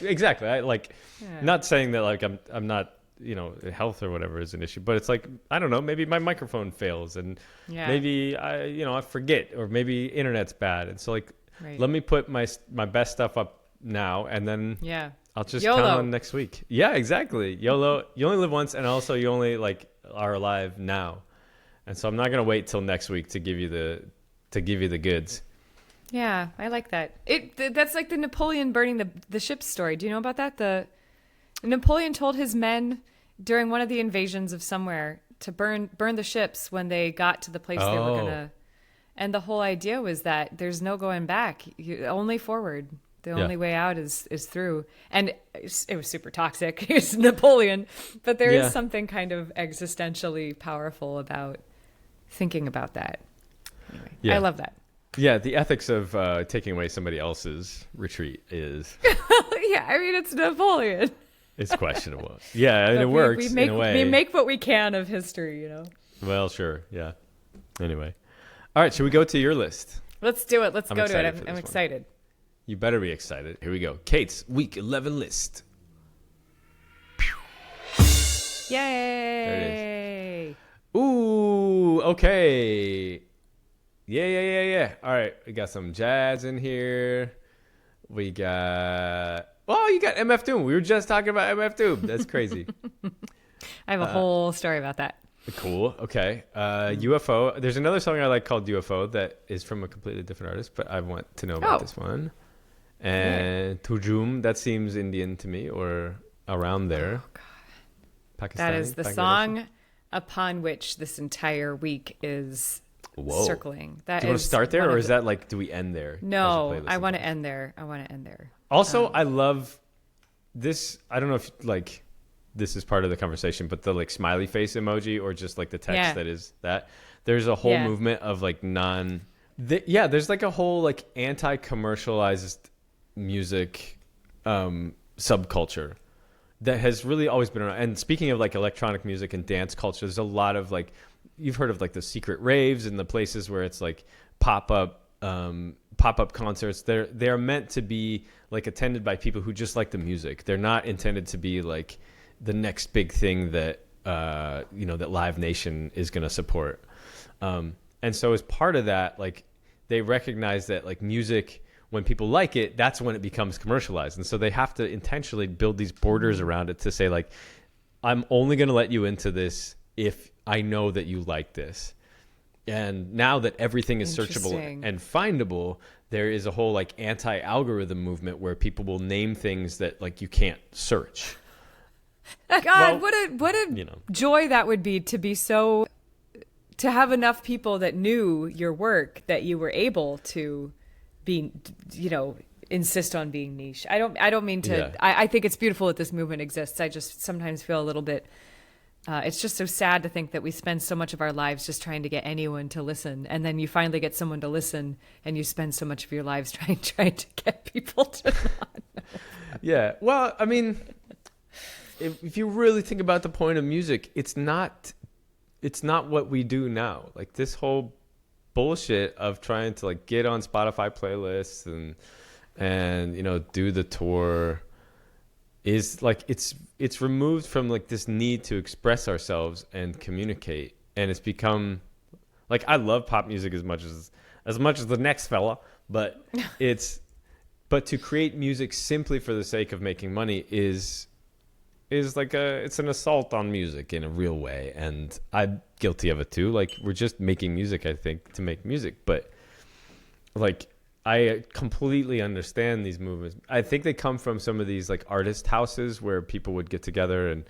Exactly. I like not saying that like I'm not, health or whatever is an issue, but it's like, I don't know, maybe my microphone fails and maybe I forget, or maybe internet's bad. And so like, let me put my best stuff up now, and then I'll just YOLO. count on next week. Yeah, exactly. YOLO. You only live once, and also you only like are alive now. And so I'm not going to wait till next week to give you the goods. Yeah, I like that. That's like the Napoleon burning the ship story. Do you know about that? The Napoleon told his men during one of the invasions of somewhere to burn the ships when they got to the place they were gonna. And the whole idea was that there's no going back. Only forward. The only way out is through. And it was super toxic. It was Napoleon, but there is something kind of existentially powerful about thinking about that. Anyway, I love that. Yeah, the ethics of taking away somebody else's retreat is... it's Napoleon. It's questionable. Yeah, and it works in a way. We make what we can of history, Well, sure, yeah. Anyway. All right, should we go to your list? Let's do it. Let's go to it. I'm excited. You better be excited. Here we go. Kate's Week 11 list. Yay! There it is. Ooh, okay. Yeah. All right, we got some jazz in here. We got... Oh, you got MF Doom. We were just talking about MF Doom. That's crazy. I have a whole story about that. Cool. Okay. UFO. There's another song I like called UFO that is from a completely different artist, but I want to know about this one. And Tujum, that seems Indian to me, or around there. Oh, God. Pakistani, that is the song upon which this entire week is circling. Do you want to start there, or is that like, do we end there? No, I want to end there. Also, I love this. I don't know if like this is part of the conversation, but the like smiley face emoji, or just like the text that is that. There's a whole movement of like there's like a whole like anti-commercialized music subculture that has really always been around. And speaking of like electronic music and dance culture, there's a lot of like, you've heard of like the secret raves and the places where it's like pop-up concerts. They're meant to be like attended by people who just like the music. They're not intended to be like the next big thing that that Live Nation is going to support. And so as part of that, like they recognize that like music, when people like it, that's when it becomes commercialized. And so they have to intentionally build these borders around it to say like, I'm only going to let you into this if I know that you like this. And now that everything is searchable and findable, there is a whole like anti-algorithm movement where people will name things that like you can't search. God, what a joy that would be to have enough people that knew your work that you were able to be, insist on being niche. I don't mean to. Yeah. I think it's beautiful that this movement exists. I just sometimes feel a little bit. It's just so sad to think that we spend so much of our lives just trying to get anyone to listen, and then you finally get someone to listen, and you spend so much of your lives trying to get people to not know. Yeah. Well, I mean, if you really think about the point of music, it's not what we do now. Like this whole bullshit of trying to like get on Spotify playlists and do the tour is like it's removed from like this need to express ourselves and communicate, and it's become like I love pop music as much as the next fella, but to create music simply for the sake of making money is like it's an assault on music in a real way, and I'm guilty of it too. Like we're just making music, I think, to make music, but like I completely understand these movements. I think they come from some of these like artist houses where people would get together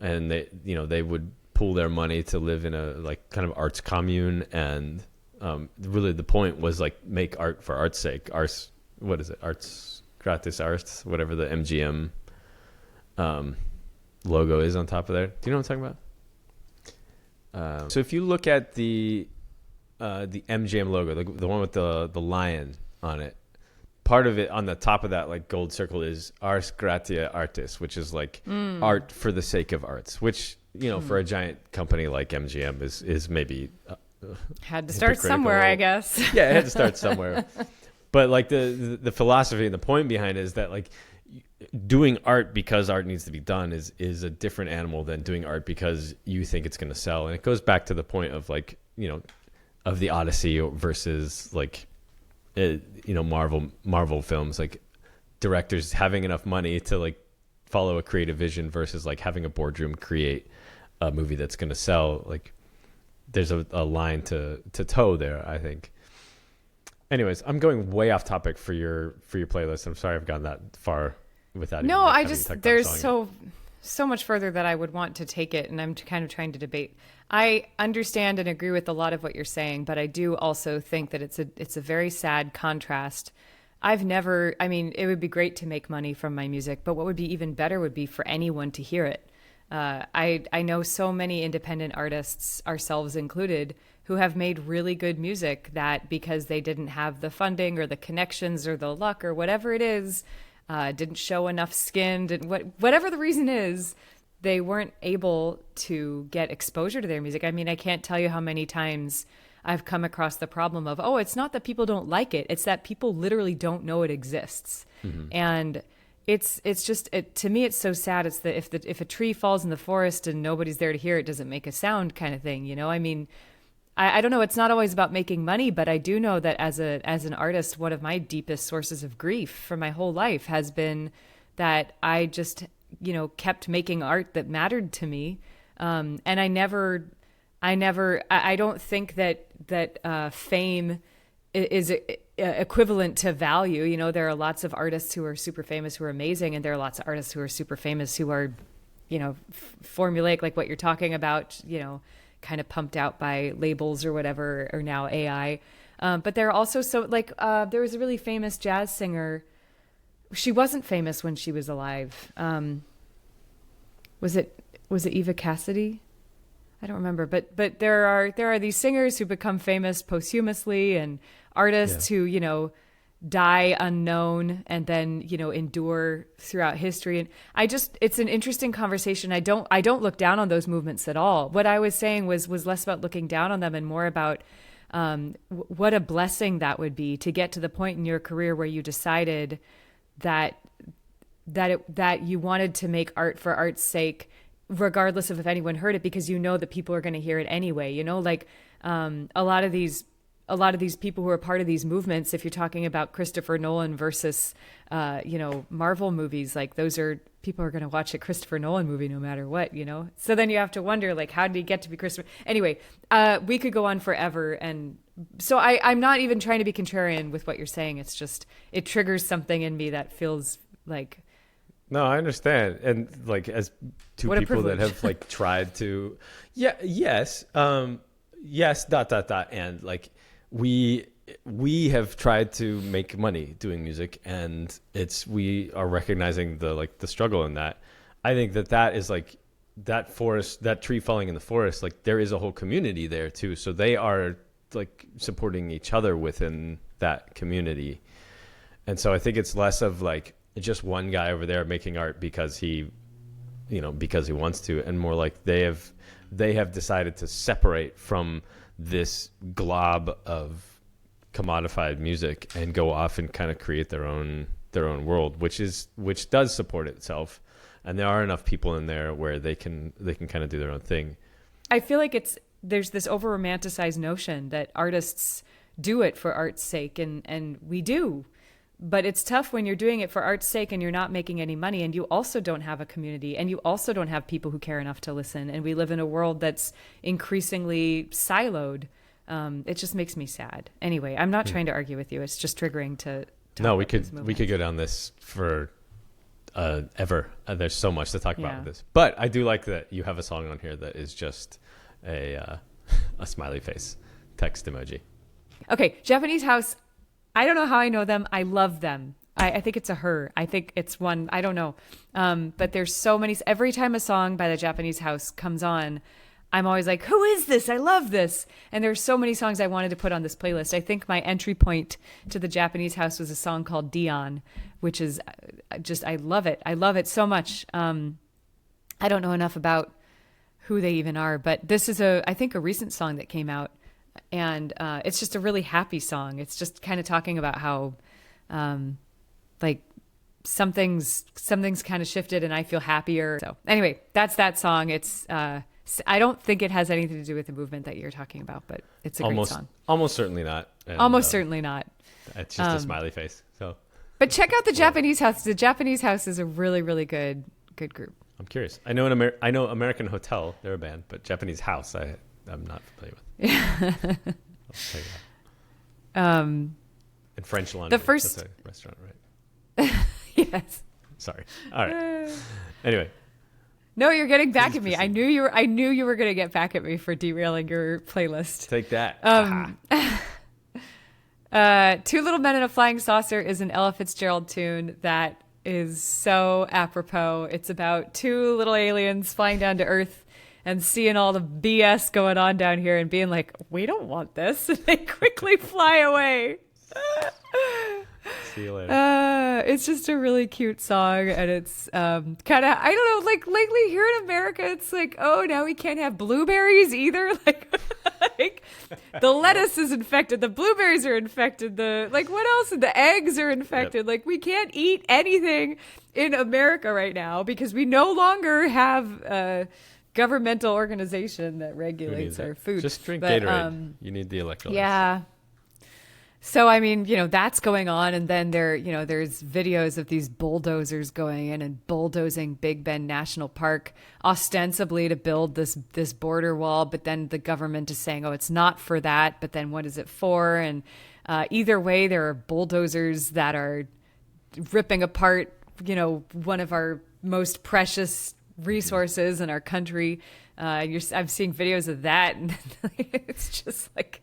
and they would pool their money to live in a like kind of arts commune, and really the point was like make art for art's sake. Ars Gratis Artis, whatever the MGM logo is on top of there. Do you know what I'm talking about? So if you look at the MGM logo, the one with the lion on it, part of it on the top of that like gold circle is Ars Gratis Artis, which is like art for the sake of arts, which for a giant company like MGM is maybe had to start somewhere, I guess. Yeah, it had to start somewhere. But like the philosophy and the point behind it is that like doing art because art needs to be done is a different animal than doing art because you think it's going to sell. And it goes back to the point of like of the Odyssey versus like Marvel films, like directors having enough money to like follow a creative vision versus like having a boardroom create a movie that's going to sell. Like there's a line to toe there, I think. Anyways, I'm going way off topic for your playlist. I'm sorry I've gotten that far without. No, I just there's so much further that I would want to take it, and I'm kind of trying to debate. I understand and agree with a lot of what you're saying, but I do also think that it's a very sad contrast. It would be great to make money from my music, but what would be even better would be for anyone to hear it. I know so many independent artists, ourselves included, who have made really good music that because they didn't have the funding or the connections or the luck or whatever it is, didn't show enough skin, whatever the reason is, they weren't able to get exposure to their music. I mean, I can't tell you how many times I've come across the problem of, it's not that people don't like it, it's that people literally don't know it exists. Mm-hmm. And it's just to me it's so sad. It's that if a tree falls in the forest and nobody's there to hear it, doesn't make a sound kind of thing, I mean, I don't know. It's not always about making money, but I do know that as an artist, one of my deepest sources of grief for my whole life has been that I just, kept making art that mattered to me. And I don't think that fame is equivalent to value. There are lots of artists who are super famous, who are amazing. And there are lots of artists who are super famous, who are, formulaic, like what you're talking about, kind of pumped out by labels or whatever, or now AI. But there are also there was a really famous jazz singer. She wasn't famous when she was alive. Was it Eva Cassidy? I don't remember. But there are these singers who become famous posthumously, and artists who, die unknown and then, endure throughout history. And it's an interesting conversation. I don't look down on those movements at all. What I was saying was less about looking down on them and more about what a blessing that would be to get to the point in your career where you decided that you wanted to make art for art's sake, regardless of if anyone heard it, because that people are going to hear it anyway. A lot of these a lot of these people who are part of these movements, if you're talking about Christopher Nolan versus, Marvel movies, like those are people are going to watch a Christopher Nolan movie no matter what, So then you have to wonder, like, how did he get to be Christopher? Anyway, we could go on forever. And so I'm not even trying to be contrarian with what you're saying. It's just, it triggers something in me that feels like. No, I understand. And like, as two people that have like tried to, yes, and like, we have tried to make money doing music, and we are recognizing the struggle in that. I think that is like that forest, that tree falling in the forest, like there is a whole community there too. So they are like supporting each other within that community. And so I think it's less of like just one guy over there making art because he wants to, and more like they have decided to separate from this glob of commodified music and go off and kind of create their own world, which does support itself, and there are enough people in there where they can kind of do their own thing. I feel like there's this over romanticized notion that artists do it for art's sake, and we do, but it's tough when you're doing it for art's sake and you're not making any money, and you also don't have a community, and you also don't have people who care enough to listen, and we live in a world that's increasingly siloed. It just makes me sad. Anyway, I'm not trying to argue with you. It's just triggering to no, we could go down this for ever. There's so much to talk about with this, but I do like that you have a song on here that is just a smiley face text emoji. Okay, Japanese House. I don't know how I know them. I love them. I think it's a her. I think it's one. I don't know. But there's so many. Every time a song by the Japanese House comes on, I'm always like, who is this? I love this. And there's so many songs I wanted to put on this playlist. I think my entry point to the Japanese House was a song called Dion, which is just, I love it. I love it so much. I don't know enough about who they even are, but this is I think a recent song that came out. And it's just a really happy song. It's just kind of talking about how, like something's kind of shifted, and I feel happier. So anyway, that's that song. It's I don't think it has anything to do with the movement that you're talking about, but it's a great song. Almost certainly not. And, almost certainly not. It's just a smiley face. So, but check out the Japanese House. The Japanese House is a really, really good group. I'm curious. I know American Hotel. They're a band, but Japanese House, I'm not familiar with. Yeah. I'll check it out. And French Laundry. The first That's a restaurant, right? Yes. Sorry. All right. Anyway. No, you're getting back at me. I knew you were going to get back at me for derailing your playlist. Take that. Two Little Men in a Flying Saucer is an Ella Fitzgerald tune that is so apropos. It's about two little aliens flying down to Earth and seeing all the BS going on down here and being like, we don't want this. And they quickly fly away. See you later. It's just a really cute song, and it's kind of, I don't know, like lately here in America, it's like, oh, now we can't have blueberries either. Like the lettuce is infected, the blueberries are infected, what else? The eggs are infected. Yep. Like we can't eat anything in America right now because we no longer have a governmental organization that regulates our food. Just drink Gatorade. You need the electrolytes. Yeah. So, I mean, that's going on. And then there's videos of these bulldozers going in and bulldozing Big Bend National Park, ostensibly to build this border wall. But then the government is saying, oh, it's not for that. But then what is it for? And either way, there are bulldozers that are ripping apart, one of our most precious resources in our country. I'm seeing videos of that. And it's just like,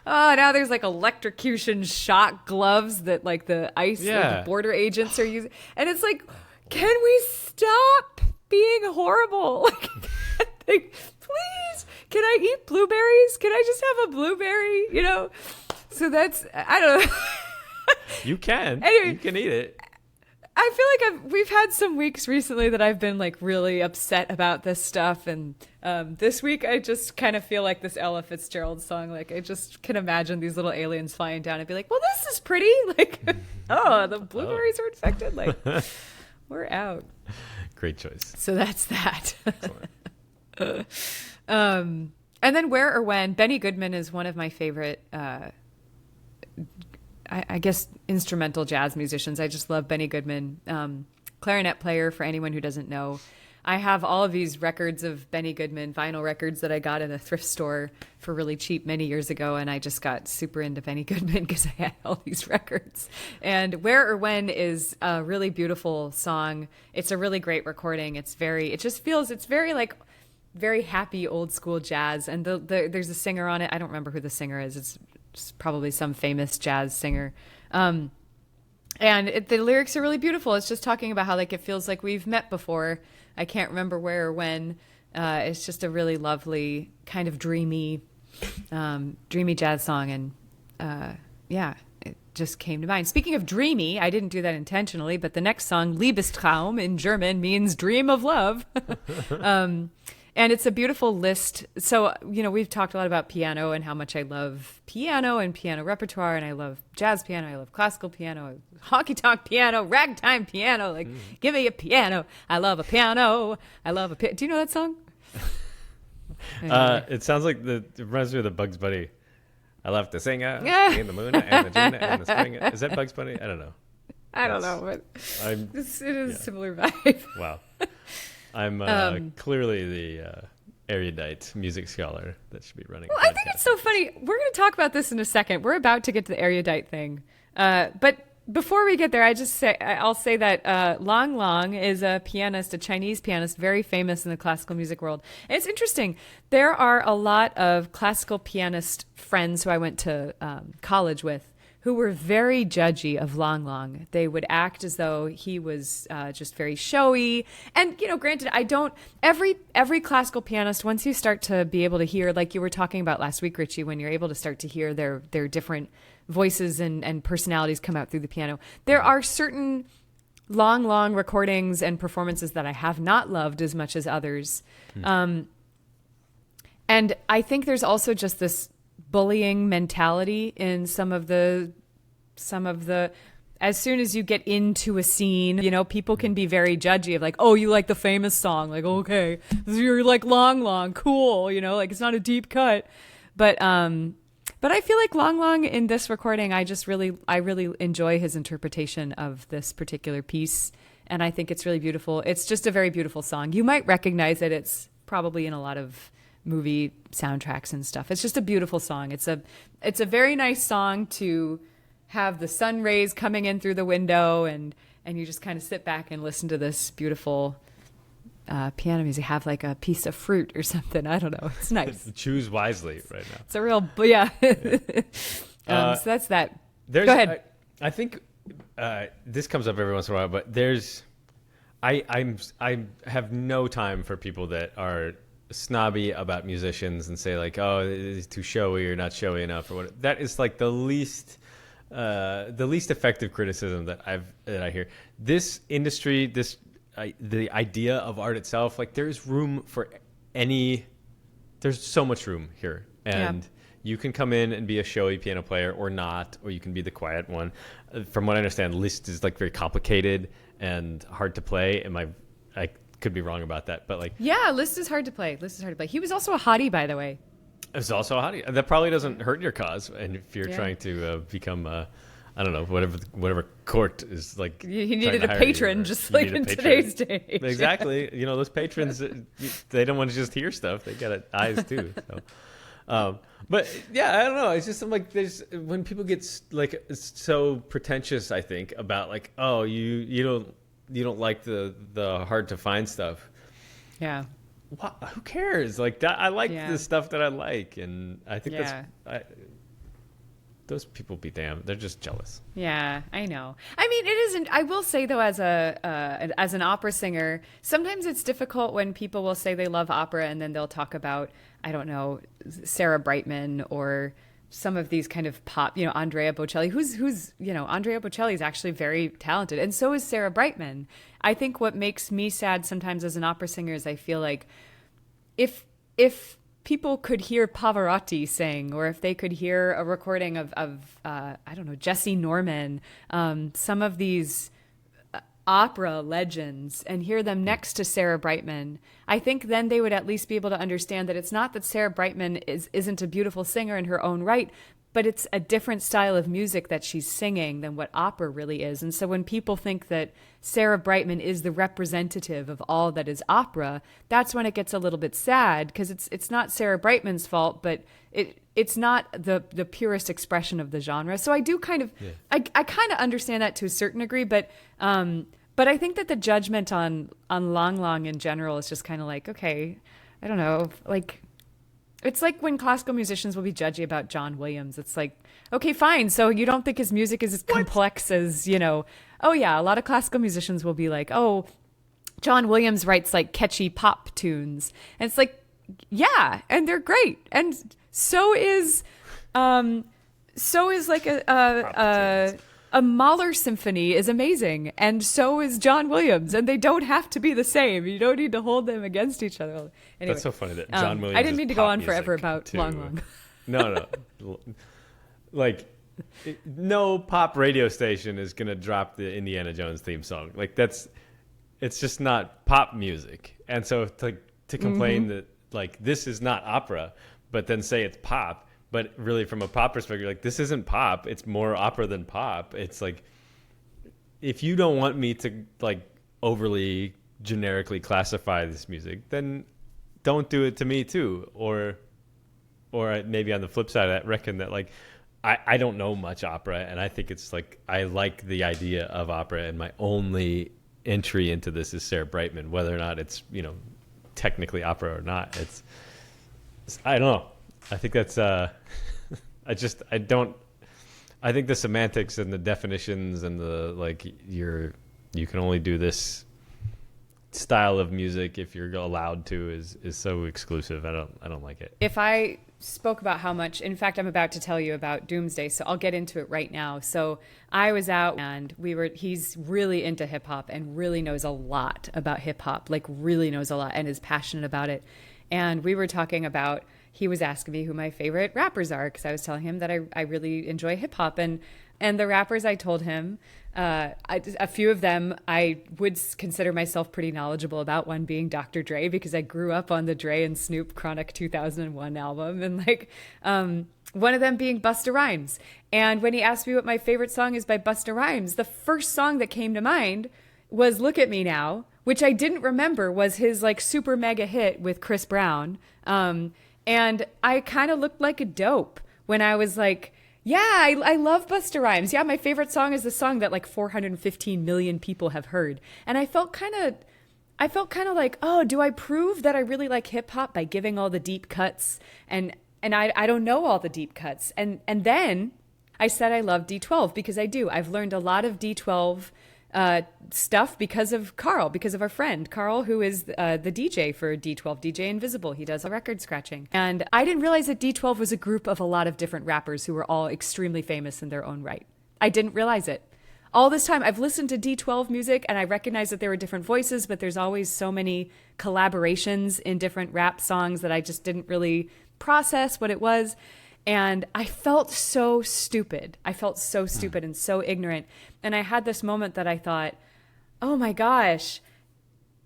oh, now there's like electrocution shock gloves that like the ICE the border agents are using. And it's like, can we stop being horrible? Like, please, can I eat blueberries? Can I just have a blueberry? So that's, I don't know. You can. Anyway, you can eat it. I feel like we've had some weeks recently that I've been like really upset about this stuff, and this week I just kind of feel like this Ella Fitzgerald song. Like I just can imagine these little aliens flying down and be like, "Well, this is pretty." Like, oh, the blueberries are infected. Like, we're out. Great choice. So that's that. And then Where or When. Benny Goodman is one of my favorite I guess instrumental jazz musicians. I just love Benny Goodman, clarinet player. For anyone who doesn't know, I have all of these records of Benny Goodman, vinyl records that I got in a thrift store for really cheap many years ago, and I just got super into Benny Goodman because I had all these records. And Where or When is a really beautiful song. It's a really great recording. It's very like very happy old school jazz. And there's a singer on it. I don't remember who the singer is. It's probably some famous jazz singer. And the lyrics are really beautiful. It's just talking about how like it feels like we've met before. I can't remember where or when. It's just a really lovely kind of dreamy jazz song. And it just came to mind. Speaking of dreamy, I didn't do that intentionally, but the next song, Liebestraum in German, means dream of love. And it's a beautiful list. So, we've talked a lot about piano and how much I love piano and piano repertoire. And I love jazz piano. I love classical piano, honky-tonk piano, ragtime piano. Like, give me a piano. I love a piano. I love a piano. Do you know that song? Anyway. It sounds like it reminds me of the Bugs Bunny. I love to sing in the moon and the June and the spring. Is that Bugs Bunny? I don't know. I don't know, but it is a similar vibe. Wow. I'm clearly the erudite music scholar that should be running. Well, I think it's so funny. We're going to talk about this in a second. We're about to get to the erudite thing. But before we get there, I'll say that Lang Lang is a pianist, a Chinese pianist, very famous in the classical music world. And it's interesting. There are a lot of classical pianist friends who I went to college with who were very judgy of Lang Lang. They would act as though he was just very showy. And, granted, every classical pianist, once you start to be able to hear, like you were talking about last week, Richie, when you're able to start to hear their different voices and personalities come out through the piano, there are certain long recordings and performances that I have not loved as much as others. And I think there's also just this bullying mentality in some of the as soon as you get into a scene, people can be very judgy of like, oh, you like the famous song, like, okay, you're like Lang, cool, like it's not a deep cut, but I feel like Lang in this recording, I really enjoy his interpretation of this particular piece, and I think it's really beautiful. It's just a very beautiful song. You might recognize it. It's probably in a lot of movie soundtracks and stuff. It's just a beautiful song. It's a very nice song to have the sun rays coming in through the window and you just kind of sit back and listen to this beautiful piano music. Have like a piece of fruit or something. I don't know. It's nice. Choose wisely right now. It's a real, yeah. So that's that. Go ahead. I think this comes up every once in a while, but I have no time for people that are snobby about musicians and say like, oh, it's too showy or not showy enough or what. That is like the least effective criticism that I hear. This industry, the idea of art itself, like there's so much room here, and you can come in and be a showy piano player or not, or you can be the quiet one. From what I understand, Liszt is like very complicated and hard to play. I could be wrong about that, but like, yeah, Liszt is hard to play. He was also a hottie, by the way. It's also a hottie. That probably doesn't hurt your cause, and if you're trying to become, I don't know, whatever court is like. He needed a patron, just like in today's day. Exactly. Those patrons, they don't want to just hear stuff; they got eyes too. So. But yeah, I don't know. It's just like when people get like so pretentious, I think about like, oh, you don't like the hard to find stuff. Yeah. Who cares? Like that, I like the stuff that I like, and I think those people be damned. They're just jealous. Yeah, I know. I mean, it isn't. I will say though, as an opera singer, sometimes it's difficult when people will say they love opera and then they'll talk about, I don't know, Sarah Brightman or some of these kind of pop, Andrea Bocelli, who's Andrea Bocelli is actually very talented, and so is Sarah Brightman. I think what makes me sad sometimes as an opera singer is I feel like if people could hear Pavarotti sing, or if they could hear a recording of I don't know, Jesse Norman, some of these opera legends, and hear them next to Sarah Brightman, I think then they would at least be able to understand that it's not that Sarah Brightman isn't a beautiful singer in her own right, but it's a different style of music that she's singing than what opera really is. And so when people think that Sarah Brightman is the representative of all that is opera, that's when it gets a little bit sad, because it's not Sarah Brightman's fault, but it's not the purest expression of the genre. So I do kind of, I kind of understand that to a certain degree, but I think that the judgment on Lang Lang in general is just kind of like, okay, I don't know, like, it's like when classical musicians will be judgy about John Williams. It's like, okay, fine. So you don't think his music is as complex as, oh yeah, a lot of classical musicians will be like, oh, John Williams writes like catchy pop tunes. And it's like, yeah, and they're great. And so is like a Mahler symphony is amazing, and so is John Williams, and they don't have to be the same. You don't need to hold them against each other. Anyway, that's so funny that John Williams. I didn't mean to go on forever music, about too. Lang Lang. No. Like, no pop radio station is gonna drop the Indiana Jones theme song. Like, it's just not pop music. And so to complain that like this is not opera, but then say it's pop. But really, from a pop perspective, like, this isn't pop. It's more opera than pop. It's like, if you don't want me to like overly generically classify this music, then don't do it to me too. Or maybe on the flip side, I reckon that like I don't know much opera, and I think it's like I like the idea of opera, and my only entry into this is Sarah Brightman, whether or not it's technically opera or not. It's I don't know. I think that's I think the semantics and the definitions and the like you can only do this style of music if you're allowed to is so exclusive. I don't like it. If I spoke about how much, in fact, I'm about to tell you about Doomsday, so I'll get into it right now. So I was out and he's really into hip hop and really knows a lot about hip hop, like really knows a lot and is passionate about it. And we were talking about, he was asking me who my favorite rappers are, because I was telling him that I really enjoy hip hop. And the rappers I told him, a few of them I would consider myself pretty knowledgeable about, one being Dr. Dre, because I grew up on the Dre and Snoop Chronic 2001 album. And like one of them being Busta Rhymes. And when he asked me what my favorite song is by Busta Rhymes, the first song that came to mind was Look at Me Now, which I didn't remember was his like super mega hit with Chris Brown. And I kind of looked like a dope when I was like, yeah, I love Busta Rhymes. Yeah, my favorite song is the song that like 415 million people have heard. And I felt kind of like, oh, do I prove that I really like hip hop by giving all the deep cuts? And I don't know all the deep cuts. And then I said I love D12 because I do. I've learned a lot of D12 stuff because of Carl, because of our friend Carl, who is the DJ for D12, DJ Invisible. He does record scratching. And I didn't realize that D12 was a group of a lot of different rappers who were all extremely famous in their own right. I didn't realize it. All this time I've listened to D12 music and I recognize that there were different voices, but there's always so many collaborations in different rap songs that I just didn't really process what it was. And I felt so stupid. I felt so stupid and so ignorant. And I had this moment that I thought, oh my gosh,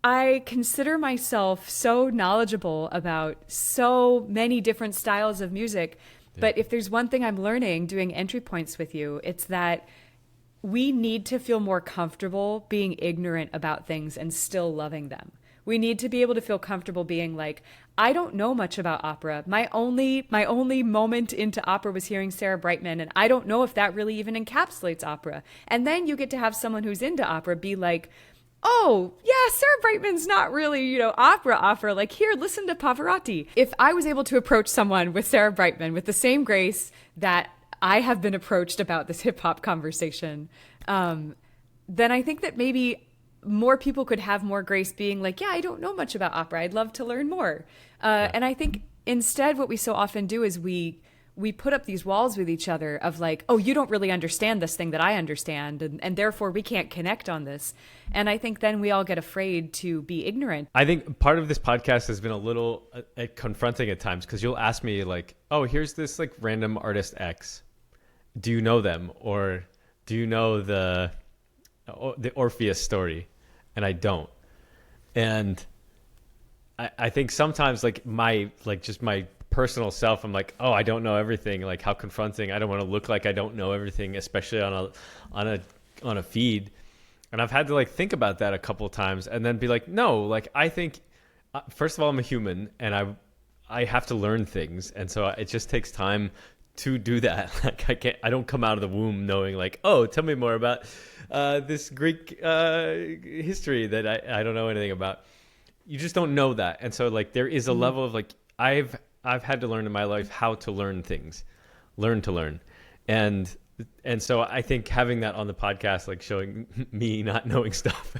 I consider myself so knowledgeable about so many different styles of music. Yeah. But if there's one thing I'm learning doing entry points with you, it's that we need to feel more comfortable being ignorant about things and still loving them. We need to be able to feel comfortable being like, I don't know much about opera. My only moment into opera was hearing Sarah Brightman, and I don't know if that really even encapsulates opera. And then you get to have someone who's into opera be like, oh, yeah, Sarah Brightman's not really, opera. Like, here, listen to Pavarotti. If I was able to approach someone with Sarah Brightman with the same grace that I have been approached about this hip-hop conversation, then I think that maybe more people could have more grace being like, yeah, I don't know much about opera. I'd love to learn more. And I think instead what we so often do is we put up these walls with each other of like, oh, you don't really understand this thing that I understand. And therefore we can't connect on this. And I think then we all get afraid to be ignorant. I think part of this podcast has been a little confronting at times, because you'll ask me like, oh, here's this like random artist X. Do you know them? Or do you know the Orpheus story? And I don't. And I think sometimes like my personal self, I'm like, oh, I don't know everything. Like, how confronting. I don't want to look like I don't know everything, especially on a feed. And I've had to like think about that a couple of times and then be like, no, like I think first of all, I'm a human and I have to learn things. And so it just takes time to do that. Like I don't come out of the womb knowing like, oh, tell me more about this Greek history that I don't know anything about. You just don't know that. And so like there is a level of like I've had to learn in my life how to learn things, learn to learn. And so I think having that on the podcast, like showing me not knowing stuff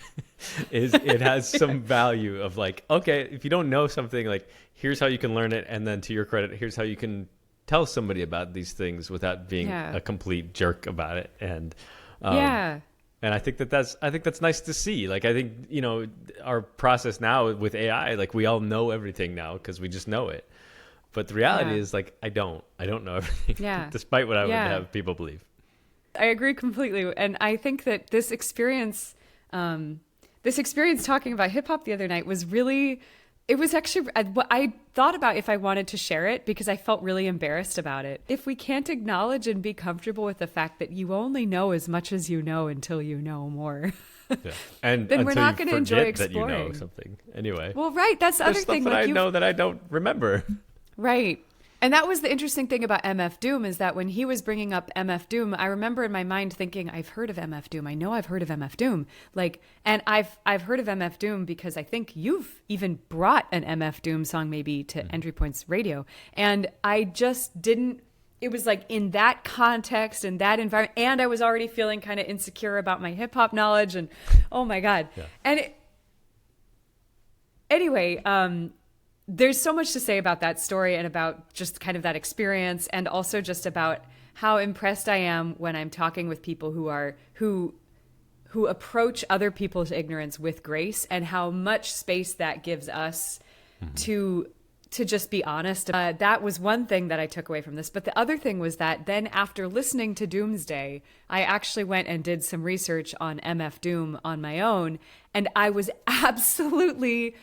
it has some value of like, okay, if you don't know something, like here's how you can learn it. And then to your credit, here's how you can tell somebody about these things without being a complete jerk about it. And I think that's nice to see. Like, I think, you know, our process now with AI, like we all know everything now because we just know it. But the reality is like, I don't know everything despite what I would have people believe. I agree completely. And I think that this experience talking about hip hop the other night was really, it was actually, I thought about if I wanted to share it because I felt really embarrassed about it. If we can't acknowledge and be comfortable with the fact that you only know as much as you know until you know more. And then we're not going to enjoy exploring. That you know something anyway. Well, right. That's the other thing. That I know that I don't remember. Right. And that was the interesting thing about MF Doom is that when he was bringing up MF Doom, I remember in my mind thinking, I've heard of MF Doom. I know I've heard of MF Doom. Like, and I've heard of MF Doom because I think you've even brought an MF Doom song maybe to Entry Points Radio. And I just didn't, it was like in that context and that environment. And I was already feeling kind of insecure about my hip hop knowledge and oh my God. Yeah. And anyway, there's so much to say about that story and about just kind of that experience and also just about how impressed I am when I'm talking with people who approach other people's ignorance with grace and how much space that gives us to just be honest. That was one thing that I took away from this. But the other thing was that then after listening to Doomsday, I actually went and did some research on MF Doom on my own. And I was absolutely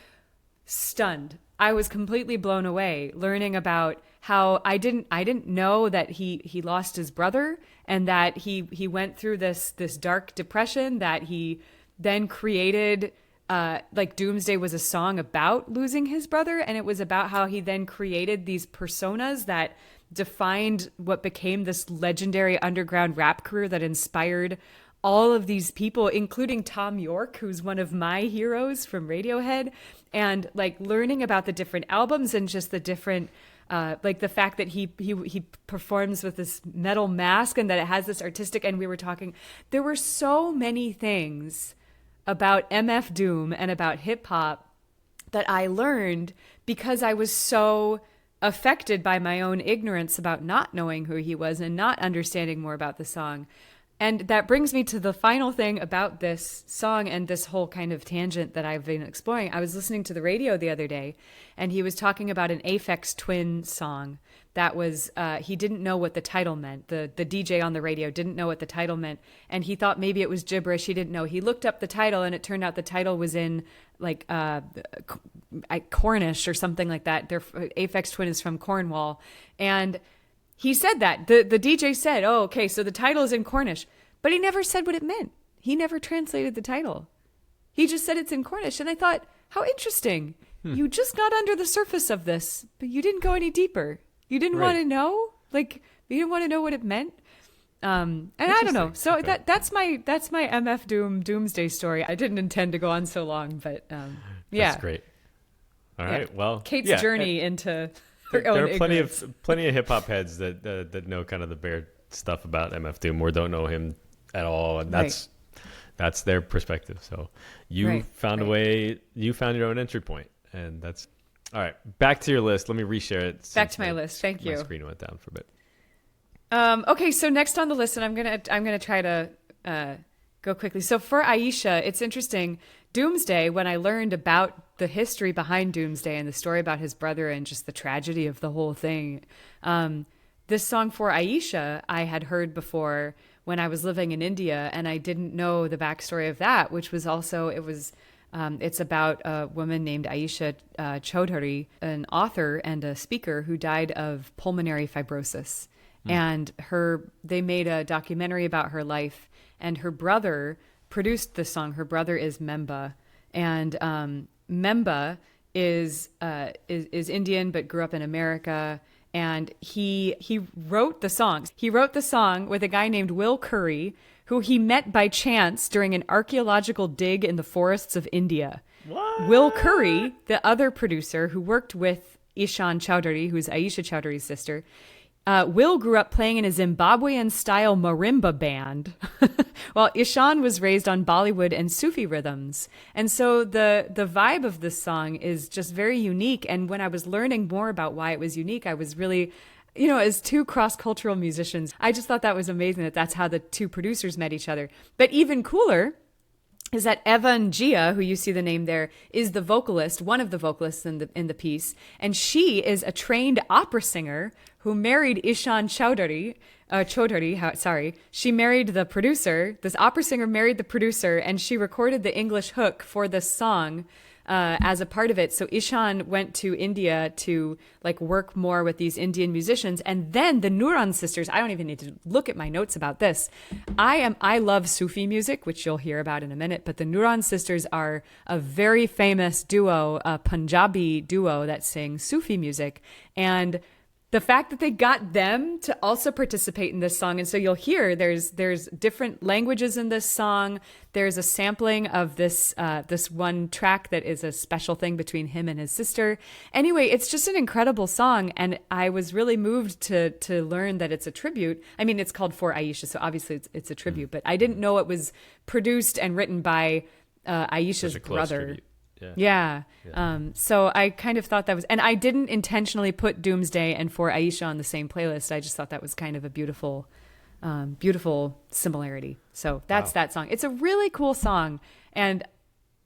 stunned. I was completely blown away learning about how I didn't know that he lost his brother and that he went through this dark depression, that he then created like Doomsday was a song about losing his brother, and it was about how he then created these personas that defined what became this legendary underground rap career that inspired all of these people, including Tom York, who's one of my heroes from Radiohead, and like learning about the different albums and just the different, like the fact that he performs with this metal mask and that it has this artistic, and we were talking, there were so many things about MF Doom and about hip hop that I learned because I was so affected by my own ignorance about not knowing who he was and not understanding more about the song. And that brings me to the final thing about this song and this whole kind of tangent that I've been exploring. I was listening to the radio the other day, and he was talking about an Aphex Twin song that was, he didn't know what the title meant. The DJ on the radio didn't know what the title meant, and he thought maybe it was gibberish. He didn't know. He looked up the title, and it turned out the title was in like Cornish or something like that. Aphex Twin is from Cornwall, and he said that. The DJ said, oh, okay, so the title is in Cornish. But he never said what it meant. He never translated the title. He just said it's in Cornish. And I thought, how interesting. You just got under the surface of this, but you didn't go any deeper. You didn't want to know? Like, you didn't want to know what it meant? And I don't know. So okay. that's my MF Doomsday story. I didn't intend to go on so long, but yeah. That's great. All right, well. Kate's journey into... There are plenty of hip hop heads that know kind of the bare stuff about MF Doom or don't know him at all, and that's their perspective. So you found a way. You found your own entry point, and that's all right. Back to your list. Let me reshare it. Back to my list. Thank you. My screen went down for a bit. Okay, so next on the list, and I'm gonna try to go quickly. So for Aisha, it's interesting. Doomsday, when I learned about the history behind Doomsday and the story about his brother and just the tragedy of the whole thing, this song for Aisha I had heard before when I was living in India, and I didn't know the backstory of that, which was also, it was It's about a woman named Aisha Chowdhury, an author and a speaker who died of pulmonary fibrosis. And they made a documentary about her life, and her brother produced the song. Her brother is Memba, and Memba is Indian but grew up in America. And he wrote the songs. He wrote the song with a guy named Will Curry, who he met by chance during an archaeological dig in the forests of India. What? Will Curry, the other producer who worked with Ishan Chowdhury, who's Aisha Chowdhury's sister, Will grew up playing in a Zimbabwean-style marimba band, while Ishan was raised on Bollywood and Sufi rhythms. And so the vibe of this song is just very unique. And when I was learning more about why it was unique, I was really, as two cross-cultural musicians, I just thought that was amazing that that's how the two producers met each other. But even cooler is that Evan Gia, who you see the name there, is the vocalist, one of the vocalists in the piece, and she is a trained opera singer who married Ishan Chowdhury. She married the producer. This opera singer married the producer, and she recorded the English hook for this song as a part of it. So Ishan went to India to work more with these Indian musicians. And then the Nuran sisters, I don't even need to look at my notes about this. I love Sufi music, which you'll hear about in a minute, but the Nuran sisters are a very famous duo, a Punjabi duo that sings Sufi music. And the fact that they got them to also participate in this song, and so you'll hear there's different languages in this song. There's a sampling of this one track that is a special thing between him and his sister. Anyway, it's just an incredible song, and I was really moved to learn that it's a tribute. I mean, it's called For Aisha, so obviously it's a tribute, but I didn't know it was produced and written by Aisha's brother. Tribute. Yeah. So I kind of thought that was, and I didn't intentionally put Doomsday and For Aisha on the same playlist. I just thought that was kind of a beautiful similarity. So that's that song. It's a really cool song. And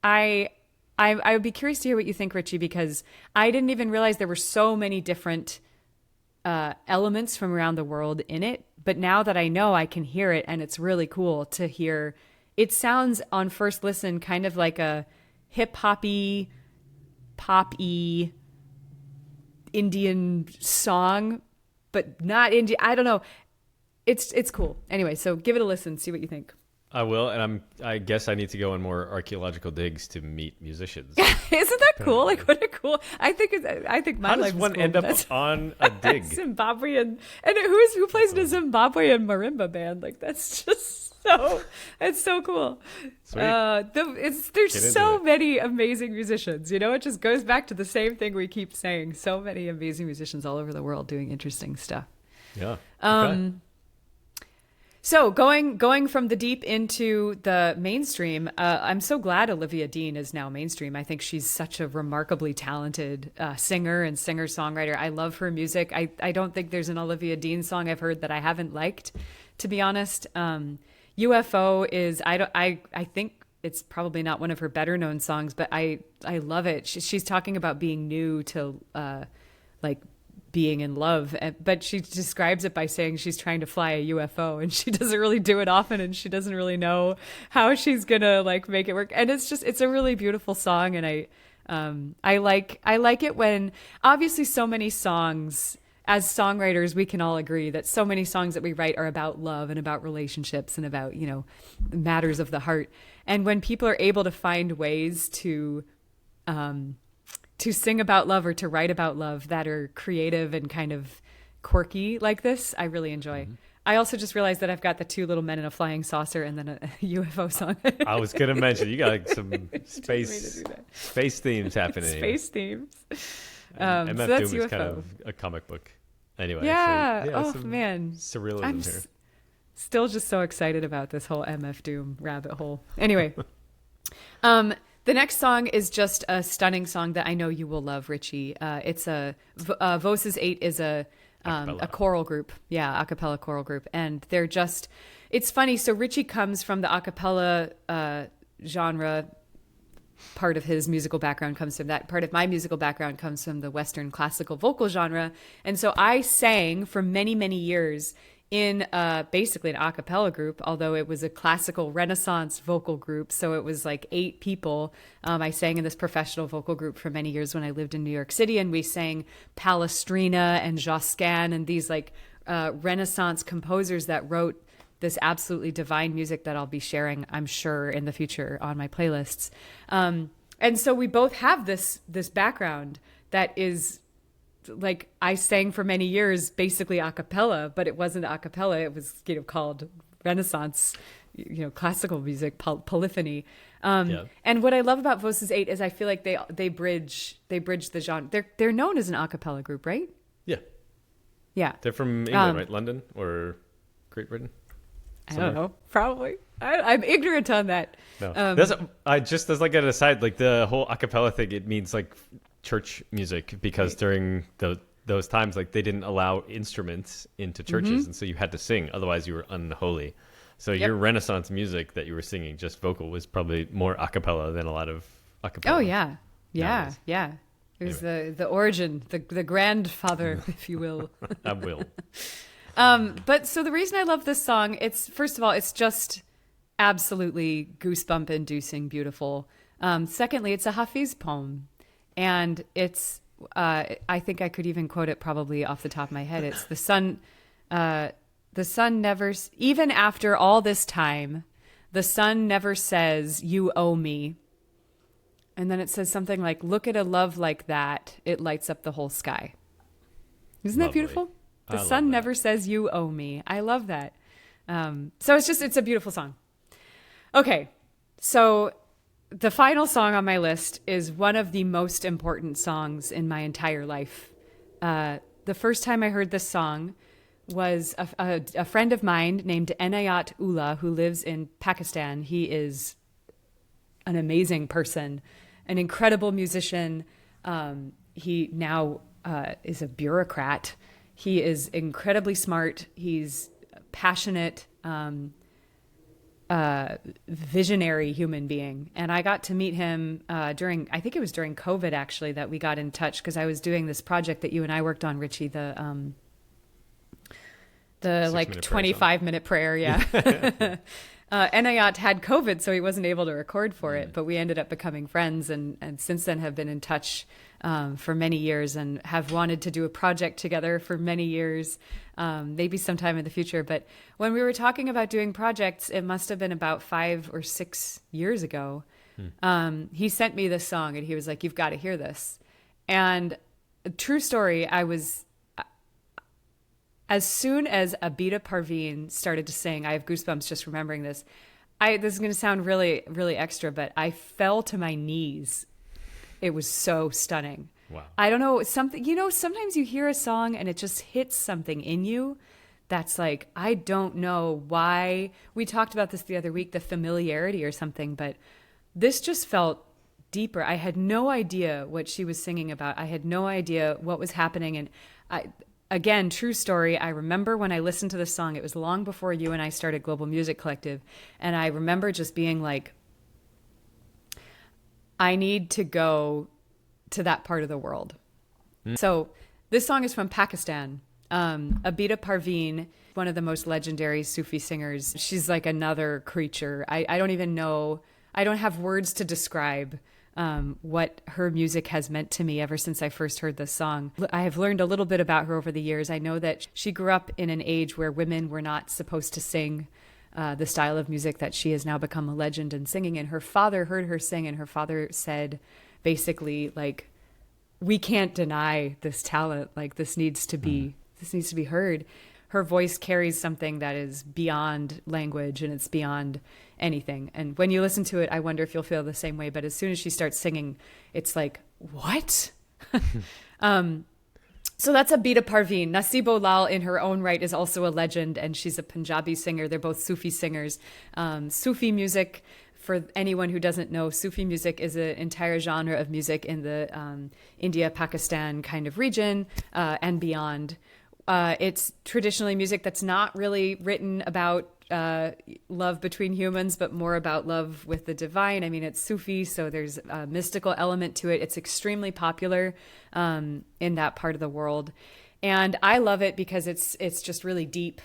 I would be curious to hear what you think, Richie, because I didn't even realize there were so many different elements from around the world in it. But now that I know, I can hear it, and it's really cool to hear. It sounds on first listen kind of like a hip-hoppy, pop-y Indian song, but not Indian. I don't know. It's cool. Anyway, so give it a listen. See what you think. I will, and I guess I need to go on more archaeological digs to meet musicians. Isn't that cool? What a cool. I think my How life does one is cool. end up on a dig? Zimbabwean, and who plays in a Zimbabwean marimba band? That's just it's so cool. Sweet. There's so many amazing musicians. It just goes back to the same thing we keep saying. So many amazing musicians all over the world doing interesting stuff. Yeah. Okay. So going from the deep into the mainstream, I'm so glad Olivia Dean is now mainstream. I think she's such a remarkably talented singer and singer-songwriter. I love her music. I don't think there's an Olivia Dean song I've heard that I haven't liked, to be honest. UFO is, I think it's probably not one of her better known songs, but I love it. She's talking about being new to being in love, but she describes it by saying she's trying to fly a UFO, and she doesn't really do it often, and she doesn't really know how she's gonna make it work. And it's a really beautiful song, and I like it when, obviously, so many songs, as songwriters, we can all agree that so many songs that we write are about love and about relationships and about matters of the heart. And when people are able to find ways to sing about love or to write about love that are creative and kind of quirky like this, I really enjoy. Mm-hmm. I also just realized that I've got the Two Little Men in a Flying Saucer and then a UFO song. I was going to mention, you got some space themes happening. Space themes. MF so that's Doom UFO. is kind of a comic book. Anyway. Yeah. So, Man. Surrealism I'm here. Still just so excited about this whole MF Doom rabbit hole. Anyway. The next song is just a stunning song that I know you will love, Richie. It's Voces 8 is a choral group. Yeah, a cappella choral group. And they're just, it's funny. So Richie comes from the a cappella genre. Part of his musical background comes from that. Part of my musical background comes from the Western classical vocal genre. And so I sang for many, many years in basically an a cappella group, although it was a classical Renaissance vocal group. So it was like 8 people. I sang in this professional vocal group for many years when I lived in New York City, and we sang Palestrina and Josquin and these like Renaissance composers that wrote this absolutely divine music that I'll be sharing, I'm sure, in the future on my playlists. And so we both have this background that is like, I sang for many years basically a cappella, but it wasn't a cappella. It was, called Renaissance, classical music, polyphony. And what I love about Voces 8 is I feel like they bridge the genre. They're known as an a cappella group, right? Yeah. Yeah. They're from England, right? London or Great Britain? Somewhere. I don't know. Probably. I'm ignorant on that. No. Just as like an aside, like the whole a cappella thing, it means like church music, because during those times, like they didn't allow instruments into churches, and so you had to sing, otherwise you were unholy. So your Renaissance music that you were singing, just vocal, was probably more a cappella than a lot of a cappella. Oh yeah. It was the origin, the grandfather, if you will. I will. But so the reason I love this song, it's, first of all, it's just absolutely goosebump inducing beautiful. Secondly, it's a Hafiz poem, and it's, I think I could even quote it probably off the top of my head. It's the sun never, even after all this time, the sun never says, you owe me. And then it says something like, look at a love like that. It lights up the whole sky. Isn't that beautiful? The sun never says you owe me. I love that. So it's a beautiful song. Okay. So the final song on my list is one of the most important songs in my entire life. The first time I heard this song was a friend of mine named Enayat Ullah, who lives in Pakistan. He is an amazing person, an incredible musician. He now is a bureaucrat. He is incredibly smart. He's passionate, visionary human being. And I got to meet him I think it was during COVID, actually, that we got in touch, because I was doing this project that you and I worked on, Richie, the like 25-minute prayer. Yeah. Enayat had COVID, so he wasn't able to record for it, but we ended up becoming friends, and since then have been in touch for many years, and have wanted to do a project together for many years, maybe sometime in the future. But when we were talking about doing projects, it must have been about 5 or 6 years ago. He sent me this song, and he was like, you've got to hear this. And true story, as soon as Abida Parveen started to sing, I have goosebumps just remembering this. This is going to sound really, really extra, but I fell to my knees. It was so stunning. Wow. I don't know, sometimes you hear a song and it just hits something in you that's like, I don't know why. We talked about this the other week, the familiarity or something, but this just felt deeper. I had no idea what she was singing about. I had no idea what was happening. And again, true story, I remember when I listened to this song, it was long before you and I started Global Music Collective, and I remember just being like, I need to go to that part of the world. So this song is from Pakistan. Abida Parveen, one of the most legendary Sufi singers. She's like another creature. I don't even know. I don't have words to describe what her music has meant to me ever since I first heard this song. I have learned a little bit about her over the years. I know that she grew up in an age where women were not supposed to sing the style of music that she has now become a legend in singing. And her father heard her sing, and her father said, basically, like, we can't deny this talent. Like, this needs to be heard. Her voice carries something that is beyond language, and it's beyond anything. And when you listen to it, I wonder if you'll feel the same way. But as soon as she starts singing, it's like, what? So that's Abida Parveen. Nasibo Lal in her own right is also a legend, and she's a Punjabi singer. They're both Sufi singers. Sufi music, for anyone who doesn't know, Sufi music is an entire genre of music in the India-Pakistan kind of region and beyond. It's traditionally music that's not really written about love between humans, but more about love with the divine. I mean, it's Sufi, so there's a mystical element to it. It's extremely popular in that part of the world. And I love it because it's just really deep,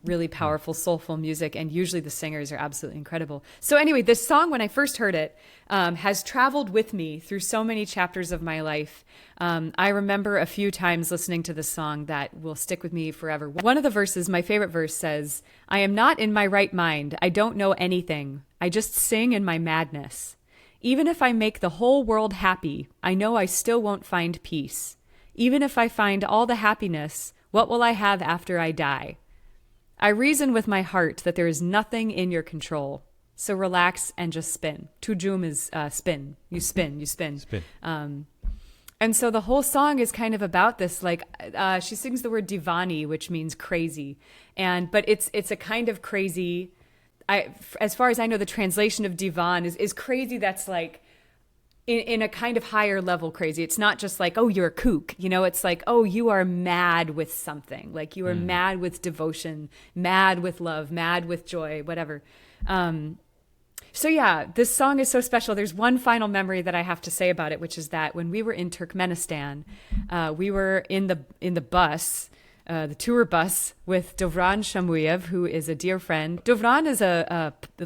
really powerful, soulful music. And usually the singers are absolutely incredible. So anyway, this song, when I first heard it, has traveled with me through so many chapters of my life. I remember a few times listening to this song that will stick with me forever. One of the verses, my favorite verse, says, "I am not in my right mind. I don't know anything. I just sing in my madness. Even if I make the whole world happy, I know I still won't find peace. Even if I find all the happiness, what will I have after I die? I reason with my heart that there is nothing in your control. So relax and just spin." Tujum is spin. You spin, you spin. Spin. And so the whole song is kind of about this, like, she sings the word divani, which means crazy. But it's a kind of crazy, as far as I know, the translation of divan is crazy that's like, in a kind of higher level crazy. It's not just like, oh, you're a kook. It's like, oh, you are mad with something. Like you are mad with devotion, mad with love, mad with joy, whatever. So yeah, this song is so special. There's one final memory that I have to say about it, which is that when we were in Turkmenistan, we were in the bus, the tour bus with Dovran Shamuyev, who is a dear friend. Dovran is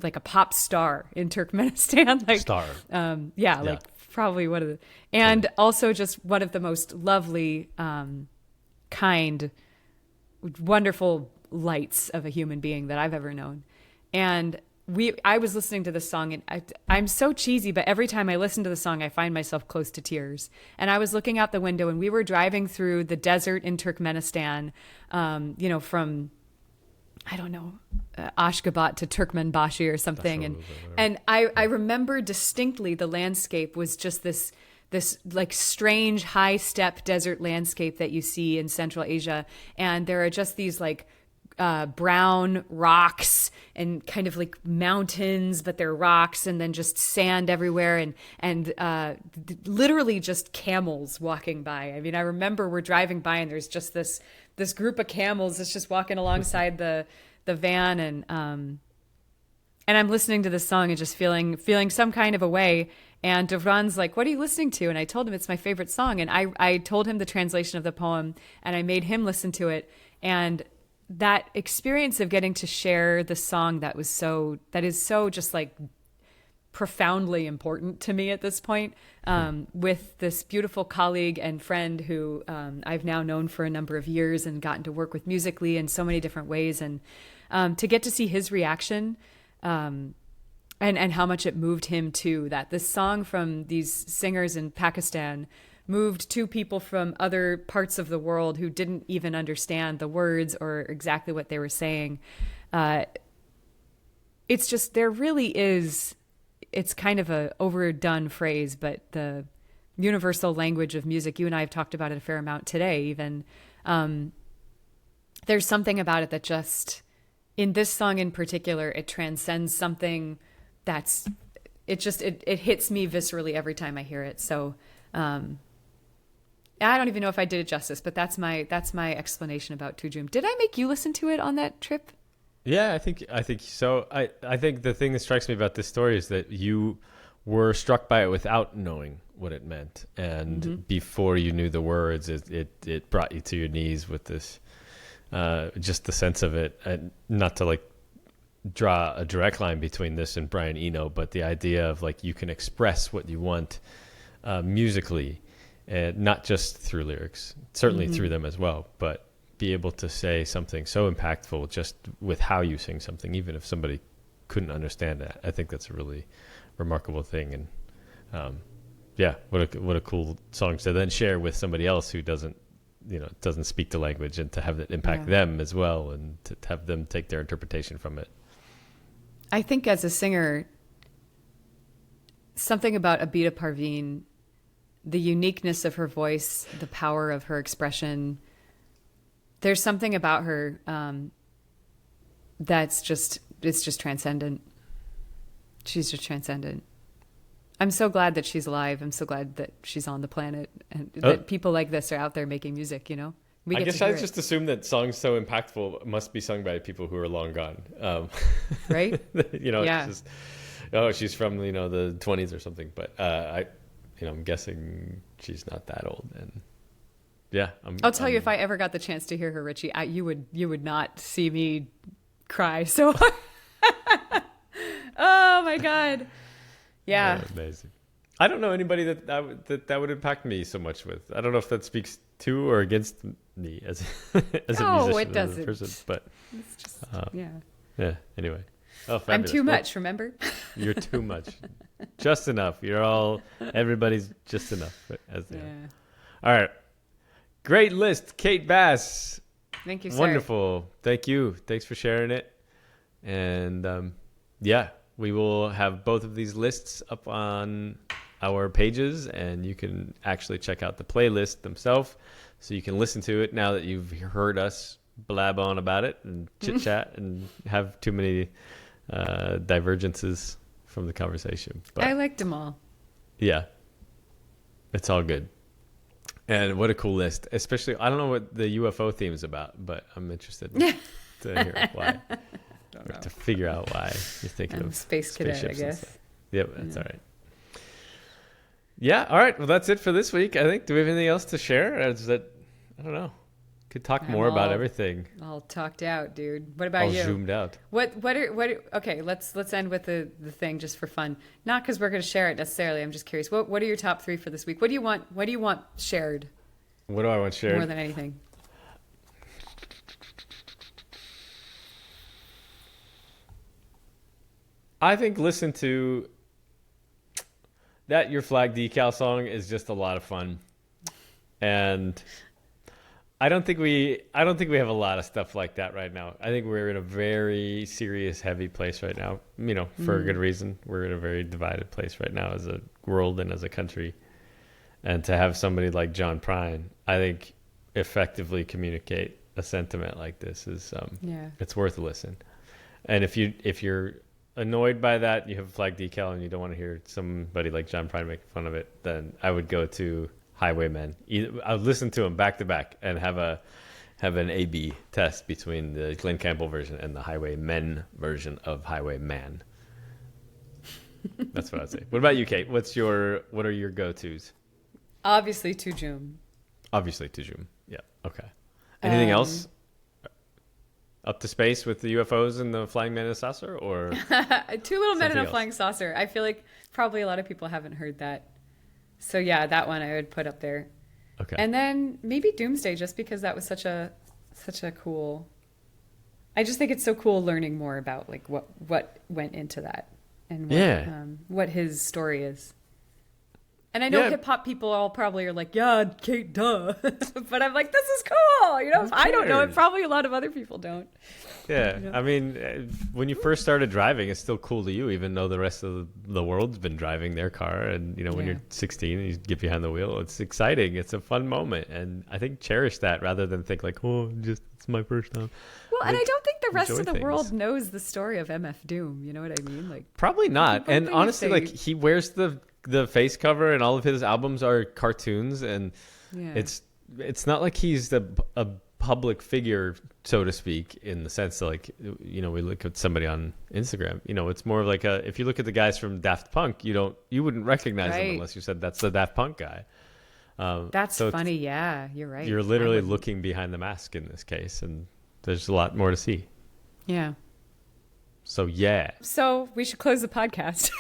like a pop star in Turkmenistan. Like, Star. Yeah, like probably one of the, and also just one of the most lovely, kind, wonderful lights of a human being that I've ever known. And I was listening to this song, and I'm so cheesy, but every time I listen to the song, I find myself close to tears. And I was looking out the window, and we were driving through the desert in Turkmenistan, from, I don't know, Ashgabat to Turkmenbashi or something. And I remember distinctly the landscape was just this like strange high step desert landscape that you see in Central Asia. And there are just these like brown rocks and kind of like mountains, but they're rocks, and then just sand everywhere, and literally just camels walking by. I mean, I remember we're driving by and there's just this group of camels that's just walking alongside the van, and I'm listening to this song and just feeling some kind of a way. And Dovran's like, "What are you listening to?" And I told him it's my favorite song, and I told him the translation of the poem, and I made him listen to it. And that experience of getting to share the song that is so just like profoundly important to me at this point, with this beautiful colleague and friend who I've now known for a number of years and gotten to work with musically in so many different ways, and to get to see his reaction, and how much it moved him too, that this song from these singers in Pakistan moved two people from other parts of the world who didn't even understand the words or exactly what they were saying. It's just, there really is, it's kind of a overdone phrase, but the universal language of music, you and I have talked about it a fair amount today even. There's something about it that just, in this song in particular, it transcends something that's, it hits me viscerally every time I hear it. So, I don't even know if I did it justice, but that's my explanation about Tujum. Did I make you listen to it on that trip? Yeah, I think so. I think the thing that strikes me about this story is that you were struck by it without knowing what it meant, and before you knew the words, it brought you to your knees with this, just the sense of it. And not to like draw a direct line between this and Brian Eno, but the idea of like you can express what you want musically. And not just through lyrics, certainly through them as well, but be able to say something so impactful just with how you sing something, even if somebody couldn't understand that. I think that's a really remarkable thing. And what a cool song to then share with somebody else who doesn't speak the language, and to have that impact them as well, and to have them take their interpretation from it. I think as a singer, something about Abida Parveen, the uniqueness of her voice, the power of her expression, there's something about her it's just transcendent. She's just transcendent. I'm so glad that she's alive. I'm so glad that she's on the planet, and that people like this are out there making music, I guess I just assume that songs so impactful must be sung by people who are long gone. Right? Yeah. It's just, she's from, the 20s or something, but I'm guessing she's not that old. And yeah. I'll tell you, if I ever got the chance to hear her, Richie, you would not see me cry so hard. Oh my God. Yeah. Amazing. I don't know anybody that would impact me so much with. I don't know if that speaks to or against me as a musician, it doesn't. as a person, but it's just, yeah. Yeah. Anyway. Oh, I'm too much, remember? You're too much. Just enough. Everybody's just enough. Yeah. All right. Great list, Kate Bass. Thank you, sir. Wonderful. Thank you. Thanks for sharing it. And yeah, we will have both of these lists up on our pages, and you can actually check out the playlist themselves, so you can listen to it now that you've heard us blab on about it and chit chat and have too many divergences from the conversation. But I liked them all. yeah, it's all good. And what a cool list. Especially, I don't know what the UFO theme is about, but I'm interested to hear why. To figure out why you're thinking of space cadet, I guess. Yep, that's all right. Yeah, all right. Well, that's it for this week, I think. Do we have anything else to share? Or is that, I don't know. Could talk more about everything. All talked out, dude. What about you? All zoomed out. Okay, let's end with the thing just for fun. Not because we're going to share it necessarily. I'm just curious. What are your top 3 for this week? What do you want shared? What do I want shared? More than anything. I think listen to that Your Flag Decal song is just a lot of fun. And I don't think we have a lot of stuff like that right now. I think we're in a very serious, heavy place right now, for a good reason. We're in a very divided place right now as a world and as a country. And to have somebody like John Prine, I think, effectively communicate a sentiment like this is it's worth a listen. And if you're annoyed by that, you have a flag decal and you don't want to hear somebody like John Prine make fun of it, then I would go to Highwaymen. I would listen to them back to back and have an A/B test between the Glenn Campbell version and the Highwaymen version of Highwayman. That's what I'd say. What about you, Kate? What are your go-tos? Obviously, Tujum. Yeah. Okay. Anything else? Up to space with the UFOs and the flying man and saucer, or Two Little Men and a Flying Saucer. I feel like probably a lot of people haven't heard that. So yeah, that one I would put up there. Okay. And then maybe Doomsday, just because that was such a cool. I just think it's so cool learning more about like what went into that and what his story is. And I know hip hop people all probably are like, yeah, Kate, duh. But I'm like, this is cool. If I don't know it, probably a lot of other people don't. Yeah. I mean, when you first started driving, it's still cool to you, even though the rest of the world's been driving their car. And, when you're 16 and you get behind the wheel, it's exciting. It's a fun moment. And I think cherish that rather than think like, it's my first time. Well, and I don't think the rest of the world knows the story of MF Doom. You know what I mean? Like, probably not. And honestly, like, he wears the face cover and all of his albums are cartoons, and it's not like he's a public figure, so to speak, in the sense that, like, we look at somebody on Instagram, it's more of like if you look at the guys from Daft Punk, you wouldn't recognize them unless you said that's the Daft Punk guy. That's funny. Yeah, you're right. You're literally looking behind the mask in this case, and there's a lot more to see. Yeah. So yeah. So we should close the podcast.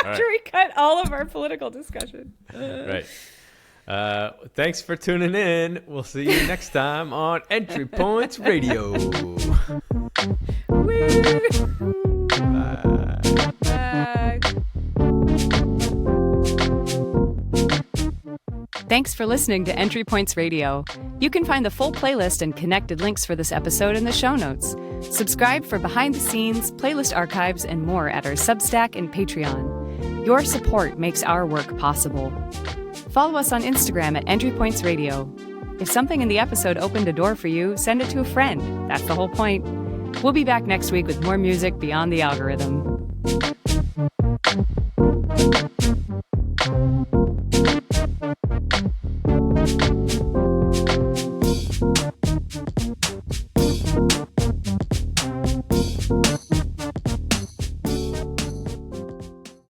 After we cut all of our political discussion. Right. Thanks for tuning in. We'll see you next time on Entry Points Radio. Woo! Bye. Bye. Thanks for listening to Entry Points Radio. You can find the full playlist and connected links for this episode in the show notes. Subscribe for behind the scenes, playlist archives, and more at our Substack and Patreon. Your support makes our work possible. Follow us on Instagram at Entry Points Radio. If something in the episode opened a door for you, send it to a friend. That's the whole point. We'll be back next week with more music beyond the algorithm.